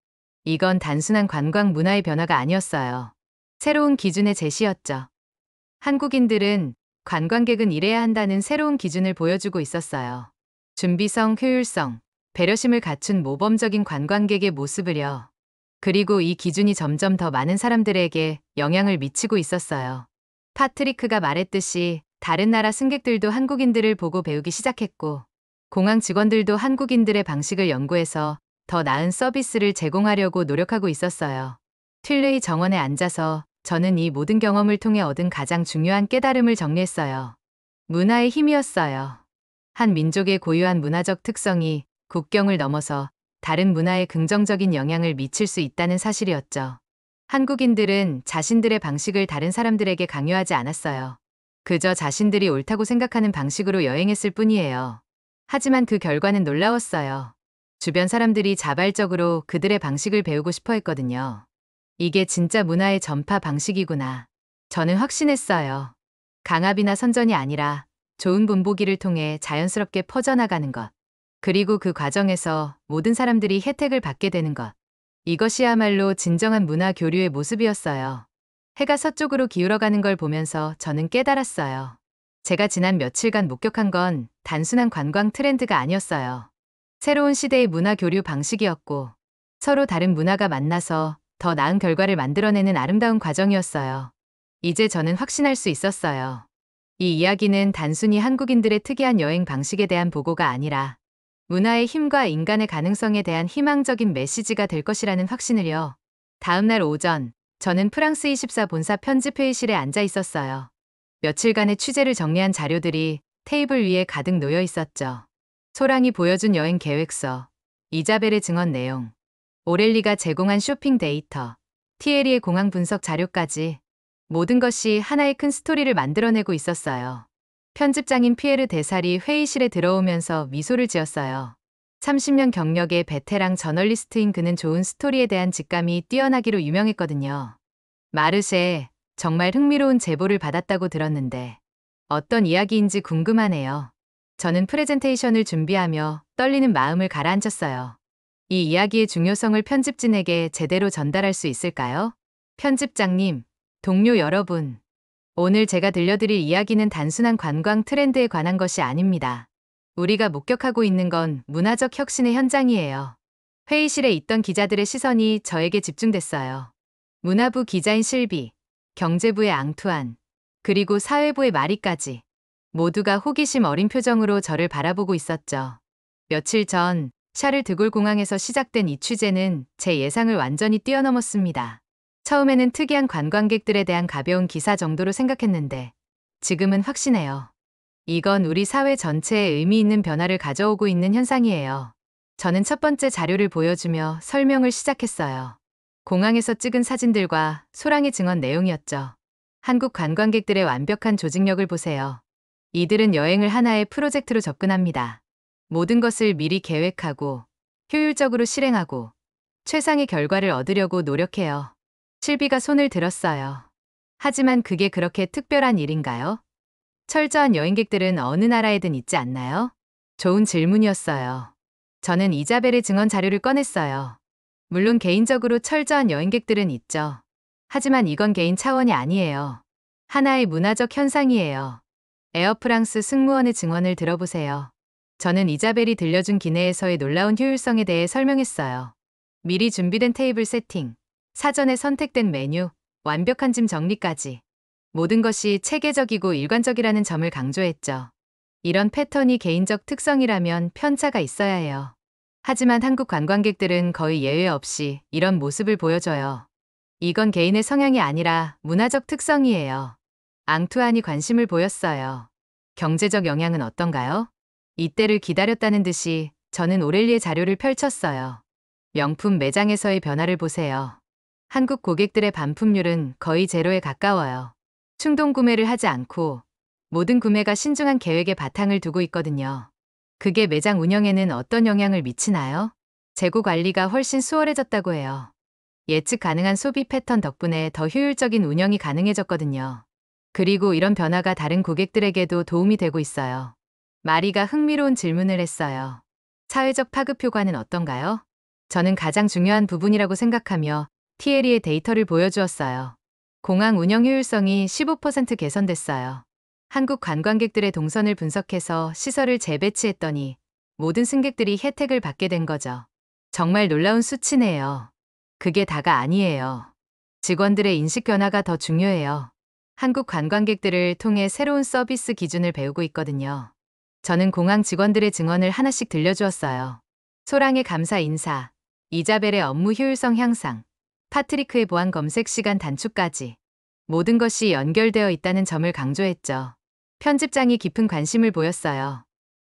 이건 단순한 관광 문화의 변화가 아니었어요. 새로운 기준의 제시였죠. 한국인들은 관광객은 이래야 한다는 새로운 기준을 보여주고 있었어요. 준비성, 효율성, 배려심을 갖춘 모범적인 관광객의 모습을요. 그리고 이 기준이 점점 더 많은 사람들에게 영향을 미치고 있었어요. 파트리크가 말했듯이 다른 나라 승객들도 한국인들을 보고 배우기 시작했고, 공항 직원들도 한국인들의 방식을 연구해서 더 나은 서비스를 제공하려고 노력하고 있었어요. 튠레이 정원에 앉아서 저는 이 모든 경험을 통해 얻은 가장 중요한 깨달음을 정리했어요. 문화의 힘이었어요. 한 민족의 고유한 문화적 특성이 국경을 넘어서 다른 문화에 긍정적인 영향을 미칠 수 있다는 사실이었죠. 한국인들은 자신들의 방식을 다른 사람들에게 강요하지 않았어요. 그저 자신들이 옳다고 생각하는 방식으로 여행했을 뿐이에요. 하지만 그 결과는 놀라웠어요. 주변 사람들이 자발적으로 그들의 방식을 배우고 싶어 했거든요. 이게 진짜 문화의 전파 방식이구나. 저는 확신했어요. 강압이나 선전이 아니라 좋은 본보기를 통해 자연스럽게 퍼져나가는 것. 그리고 그 과정에서 모든 사람들이 혜택을 받게 되는 것. 이것이야말로 진정한 문화 교류의 모습이었어요. 해가 서쪽으로 기울어가는 걸 보면서 저는 깨달았어요. 제가 지난 며칠간 목격한 건 단순한 관광 트렌드가 아니었어요. 새로운 시대의 문화 교류 방식이었고, 서로 다른 문화가 만나서 더 나은 결과를 만들어내는 아름다운 과정이었어요. 이제 저는 확신할 수 있었어요. 이 이야기는 단순히 한국인들의 특이한 여행 방식에 대한 보고가 아니라 문화의 힘과 인간의 가능성에 대한 희망적인 메시지가 될 것이라는 확신을요. 다음 날 오전, 저는 프랑스 24 본사 편집회의실에 앉아 있었어요. 며칠간의 취재를 정리한 자료들이 테이블 위에 가득 놓여 있었죠. 소랑이 보여준 여행 계획서, 이자벨의 증언 내용, 오렐리가 제공한 쇼핑 데이터, 티에리의 공항 분석 자료까지 모든 것이 하나의 큰 스토리를 만들어내고 있었어요. 편집장인 피에르 데살이 회의실에 들어오면서 미소를 지었어요. 30년 경력의 베테랑 저널리스트인 그는 좋은 스토리에 대한 직감이 뛰어나기로 유명했거든요. 마르쉐, 정말 흥미로운 제보를 받았다고 들었는데 어떤 이야기인지 궁금하네요. 저는 프레젠테이션을 준비하며 떨리는 마음을 가라앉혔어요. 이 이야기의 중요성을 편집진에게 제대로 전달할 수 있을까요? 편집장님, 동료 여러분, 오늘 제가 들려드릴 이야기는 단순한 관광 트렌드에 관한 것이 아닙니다. 우리가 목격하고 있는 건 문화적 혁신의 현장이에요. 회의실에 있던 기자들의 시선이 저에게 집중됐어요. 문화부 기자인 실비, 경제부의 앙투안, 그리고 사회부의 마리까지 모두가 호기심 어린 표정으로 저를 바라보고 있었죠. 며칠 전 샤를 드골 공항에서 시작된 이 취재는 제 예상을 완전히 뛰어넘었습니다. 처음에는 특이한 관광객들에 대한 가벼운 기사 정도로 생각했는데 지금은 확신해요. 이건 우리 사회 전체에 의미 있는 변화를 가져오고 있는 현상이에요. 저는 첫 번째 자료를 보여주며 설명을 시작했어요. 공항에서 찍은 사진들과 소랑의 증언 내용이었죠. 한국 관광객들의 완벽한 조직력을 보세요. 이들은 여행을 하나의 프로젝트로 접근합니다. 모든 것을 미리 계획하고 효율적으로 실행하고 최상의 결과를 얻으려고 노력해요. 실비가 손을 들었어요. 하지만 그게 그렇게 특별한 일인가요? 철저한 여행객들은 어느 나라에든 있지 않나요? 좋은 질문이었어요. 저는 이자벨의 증언 자료를 꺼냈어요. 물론 개인적으로 철저한 여행객들은 있죠. 하지만 이건 개인 차원이 아니에요. 하나의 문화적 현상이에요. 에어프랑스 승무원의 증언을 들어보세요. 저는 이자벨이 들려준 기내에서의 놀라운 효율성에 대해 설명했어요. 미리 준비된 테이블 세팅, 사전에 선택된 메뉴, 완벽한 짐 정리까지. 모든 것이 체계적이고 일관적이라는 점을 강조했죠. 이런 패턴이 개인적 특성이라면 편차가 있어야 해요. 하지만 한국 관광객들은 거의 예외 없이 이런 모습을 보여줘요. 이건 개인의 성향이 아니라 문화적 특성이에요. 앙투안이 관심을 보였어요. 경제적 영향은 어떤가요? 이때를 기다렸다는 듯이 저는 오렐리의 자료를 펼쳤어요. 명품 매장에서의 변화를 보세요. 한국 고객들의 반품률은 거의 제로에 가까워요. 충동 구매를 하지 않고 모든 구매가 신중한 계획에 바탕을 두고 있거든요. 그게 매장 운영에는 어떤 영향을 미치나요? 재고 관리가 훨씬 수월해졌다고 해요. 예측 가능한 소비 패턴 덕분에 더 효율적인 운영이 가능해졌거든요. 그리고 이런 변화가 다른 고객들에게도 도움이 되고 있어요. 마리가 흥미로운 질문을 했어요. 사회적 파급 효과는 어떤가요? 저는 가장 중요한 부분이라고 생각하며 티에리의 데이터를 보여주었어요. 공항 운영 효율성이 15% 개선됐어요. 한국 관광객들의 동선을 분석해서 시설을 재배치했더니 모든 승객들이 혜택을 받게 된 거죠. 정말 놀라운 수치네요. 그게 다가 아니에요. 직원들의 인식 변화가 더 중요해요. 한국 관광객들을 통해 새로운 서비스 기준을 배우고 있거든요. 저는 공항 직원들의 증언을 하나씩 들려주었어요. 소랑의 감사 인사, 이자벨의 업무 효율성 향상, 파트리크의 보안 검색 시간 단축까지 모든 것이 연결되어 있다는 점을 강조했죠. 편집장이 깊은 관심을 보였어요.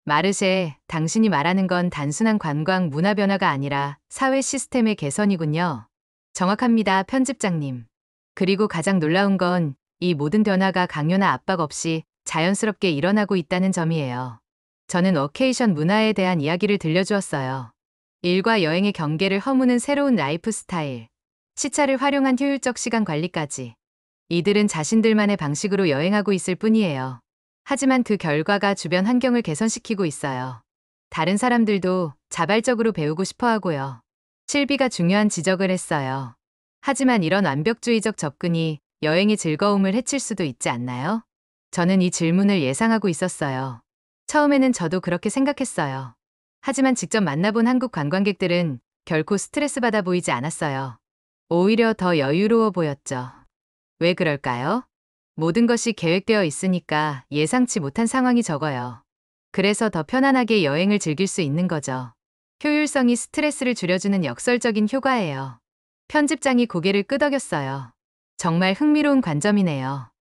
마르쉐, 당신이 말하는 건 단순한 관광 문화 변화가 아니라 사회 시스템의 개선이군요. 정확합니다, 편집장님. 그리고 가장 놀라운 건 이 모든 변화가 강요나 압박 없이 자연스럽게 일어나고 있다는 점이에요. 저는 워케이션 문화에 대한 이야기를 들려주었어요. 일과 여행의 경계를 허무는 새로운 라이프 스타일, 시차를 활용한 효율적 시간 관리까지. 이들은 자신들만의 방식으로 여행하고 있을 뿐이에요. 하지만 그 결과가 주변 환경을 개선시키고 있어요. 다른 사람들도 자발적으로 배우고 싶어 하고요. 실비가 중요한 지적을 했어요. 하지만 이런 완벽주의적 접근이 여행의 즐거움을 해칠 수도 있지 않나요? 저는 이 질문을 예상하고 있었어요. 처음에는 저도 그렇게 생각했어요. 하지만 직접 만나본 한국 관광객들은 결코 스트레스 받아 보이지 않았어요. 오히려 더 여유로워 보였죠. 왜 그럴까요? 모든 것이 계획되어 있으니까 예상치 못한 상황이 적어요. 그래서 더 편안하게 여행을 즐길 수 있는 거죠. 효율성이 스트레스를 줄여주는 역설적인 효과예요. 편집장이 고개를 끄덕였어요. 정말 흥미로운 관점이네요.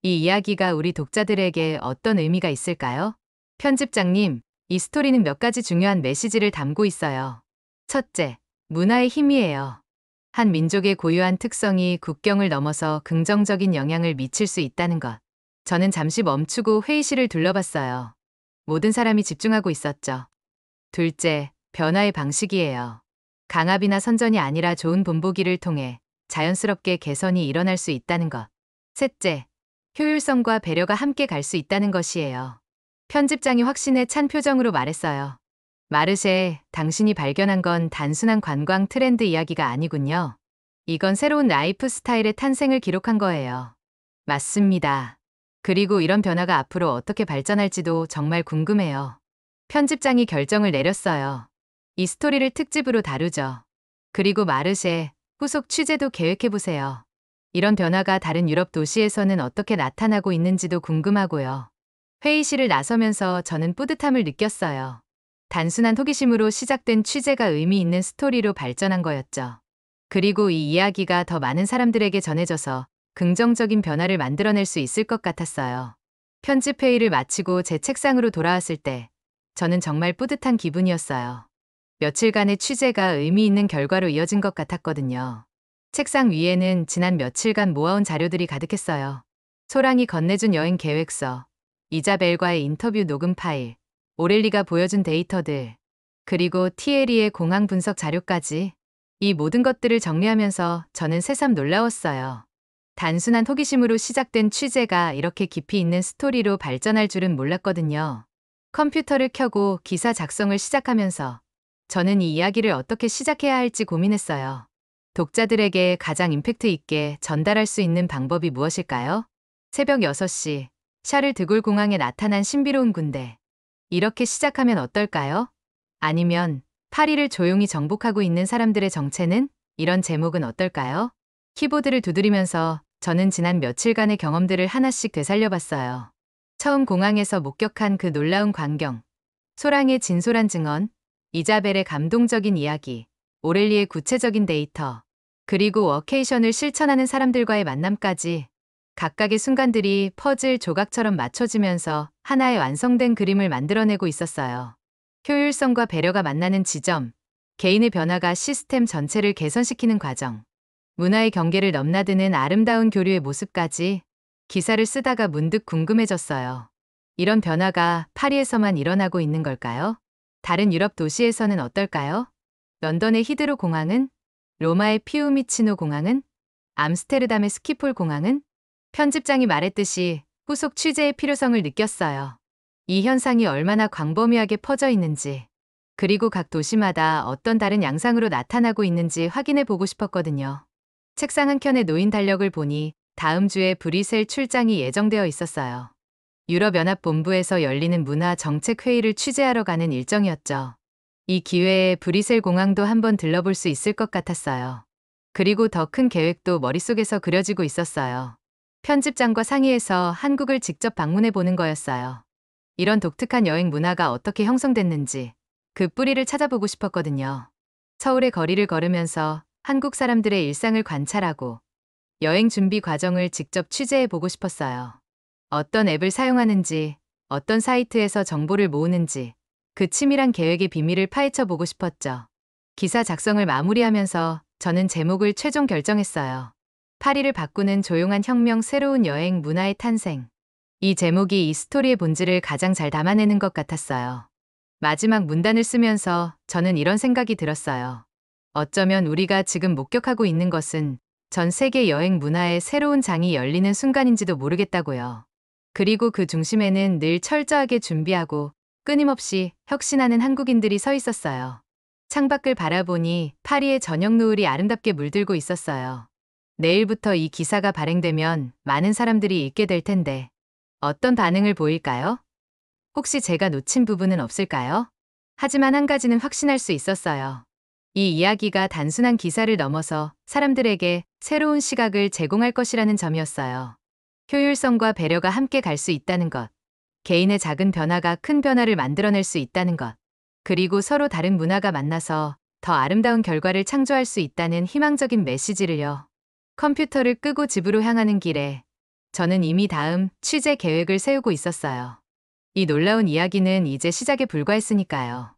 이 이야기가 우리 독자들에게 어떤 의미가 있을까요? 편집장님, 이 스토리는 몇 가지 중요한 메시지를 담고 있어요. 첫째, 문화의 힘이에요. 한 민족의 고유한 특성이 국경을 넘어서 긍정적인 영향을 미칠 수 있다는 것. 저는 잠시 멈추고 회의실을 둘러봤어요. 모든 사람이 집중하고 있었죠. 둘째, 변화의 방식이에요. 강압이나 선전이 아니라 좋은 본보기를 통해 자연스럽게 개선이 일어날 수 있다는 것. 셋째, 효율성과 배려가 함께 갈 수 있다는 것이에요. 편집장이 확신에 찬 표정으로 말했어요. 마르쉐, 당신이 발견한 건 단순한 관광 트렌드 이야기가 아니군요. 이건 새로운 라이프 스타일의 탄생을 기록한 거예요. 맞습니다. 그리고 이런 변화가 앞으로 어떻게 발전할지도 정말 궁금해요. 편집장이 결정을 내렸어요. 이 스토리를 특집으로 다루죠. 그리고 마르쉐, 후속 취재도 계획해보세요. 이런 변화가 다른 유럽 도시에서는 어떻게 나타나고 있는지도 궁금하고요. 회의실을 나서면서 저는 뿌듯함을 느꼈어요. 단순한 호기심으로 시작된 취재가 의미 있는 스토리로 발전한 거였죠. 그리고 이 이야기가 더 많은 사람들에게 전해져서 긍정적인 변화를 만들어낼 수 있을 것 같았어요. 편집 회의를 마치고 제 책상으로 돌아왔을 때 저는 정말 뿌듯한 기분이었어요. 며칠간의 취재가 의미 있는 결과로 이어진 것 같았거든요. 책상 위에는 지난 며칠간 모아온 자료들이 가득했어요. 소랑이 건네준 여행 계획서, 이자벨과의 인터뷰 녹음 파일, 오렐리가 보여준 데이터들, 그리고 티에리의 공항 분석 자료까지. 이 모든 것들을 정리하면서 저는 새삼 놀라웠어요. 단순한 호기심으로 시작된 취재가 이렇게 깊이 있는 스토리로 발전할 줄은 몰랐거든요. 컴퓨터를 켜고 기사 작성을 시작하면서 저는 이 이야기를 어떻게 시작해야 할지 고민했어요. 독자들에게 가장 임팩트 있게 전달할 수 있는 방법이 무엇일까요? 새벽 6시, 샤를 드골 공항에 나타난 신비로운 군대. 이렇게 시작하면 어떨까요? 아니면 파리를 조용히 정복하고 있는 사람들의 정체는? 이런 제목은 어떨까요? 키보드를 두드리면서 저는 지난 며칠간의 경험들을 하나씩 되살려봤어요. 처음 공항에서 목격한 그 놀라운 광경, 소랑의 진솔한 증언, 이자벨의 감동적인 이야기, 오렐리의 구체적인 데이터, 그리고 워케이션을 실천하는 사람들과의 만남까지 각각의 순간들이 퍼즐 조각처럼 맞춰지면서 하나의 완성된 그림을 만들어내고 있었어요. 효율성과 배려가 만나는 지점, 개인의 변화가 시스템 전체를 개선시키는 과정. 문화의 경계를 넘나드는 아름다운 교류의 모습까지 기사를 쓰다가 문득 궁금해졌어요. 이런 변화가 파리에서만 일어나고 있는 걸까요? 다른 유럽 도시에서는 어떨까요? 런던의 히드로 공항은? 로마의 피우미치노 공항은? 암스테르담의 스키폴 공항은? 편집장이 말했듯이 후속 취재의 필요성을 느꼈어요. 이 현상이 얼마나 광범위하게 퍼져 있는지, 그리고 각 도시마다 어떤 다른 양상으로 나타나고 있는지 확인해 보고 싶었거든요. 책상 한켠에 놓인 달력을 보니 다음 주에 브뤼셀 출장이 예정되어 있었어요. 유럽연합본부에서 열리는 문화정책회의를 취재하러 가는 일정이었죠. 이 기회에 브뤼셀 공항도 한번 들러볼 수 있을 것 같았어요. 그리고 더 큰 계획도 머릿속에서 그려지고 있었어요. 편집장과 상의해서 한국을 직접 방문해 보는 거였어요. 이런 독특한 여행 문화가 어떻게 형성됐는지 그 뿌리를 찾아보고 싶었거든요. 서울의 거리를 걸으면서 한국 사람들의 일상을 관찰하고 여행 준비 과정을 직접 취재해 보고 싶었어요. 어떤 앱을 사용하는지, 어떤 사이트에서 정보를 모으는지, 그 치밀한 계획의 비밀을 파헤쳐 보고 싶었죠. 기사 작성을 마무리하면서 저는 제목을 최종 결정했어요. 파리를 바꾸는 조용한 혁명, 새로운 여행 문화의 탄생. 이 제목이 이 스토리의 본질을 가장 잘 담아내는 것 같았어요. 마지막 문단을 쓰면서 저는 이런 생각이 들었어요. 어쩌면 우리가 지금 목격하고 있는 것은 전 세계 여행 문화의 새로운 장이 열리는 순간인지도 모르겠다고요. 그리고 그 중심에는 늘 철저하게 준비하고 끊임없이 혁신하는 한국인들이 서 있었어요. 창밖을 바라보니 파리의 저녁 노을이 아름답게 물들고 있었어요. 내일부터 이 기사가 발행되면 많은 사람들이 읽게 될 텐데 어떤 반응을 보일까요? 혹시 제가 놓친 부분은 없을까요? 하지만 한 가지는 확신할 수 있었어요. 이 이야기가 단순한 기사를 넘어서 사람들에게 새로운 시각을 제공할 것이라는 점이었어요. 효율성과 배려가 함께 갈 수 있다는 것, 개인의 작은 변화가 큰 변화를 만들어낼 수 있다는 것, 그리고 서로 다른 문화가 만나서 더 아름다운 결과를 창조할 수 있다는 희망적인 메시지를요. 컴퓨터를 끄고 집으로 향하는 길에 저는 이미 다음 취재 계획을 세우고 있었어요. 이 놀라운 이야기는 이제 시작에 불과했으니까요.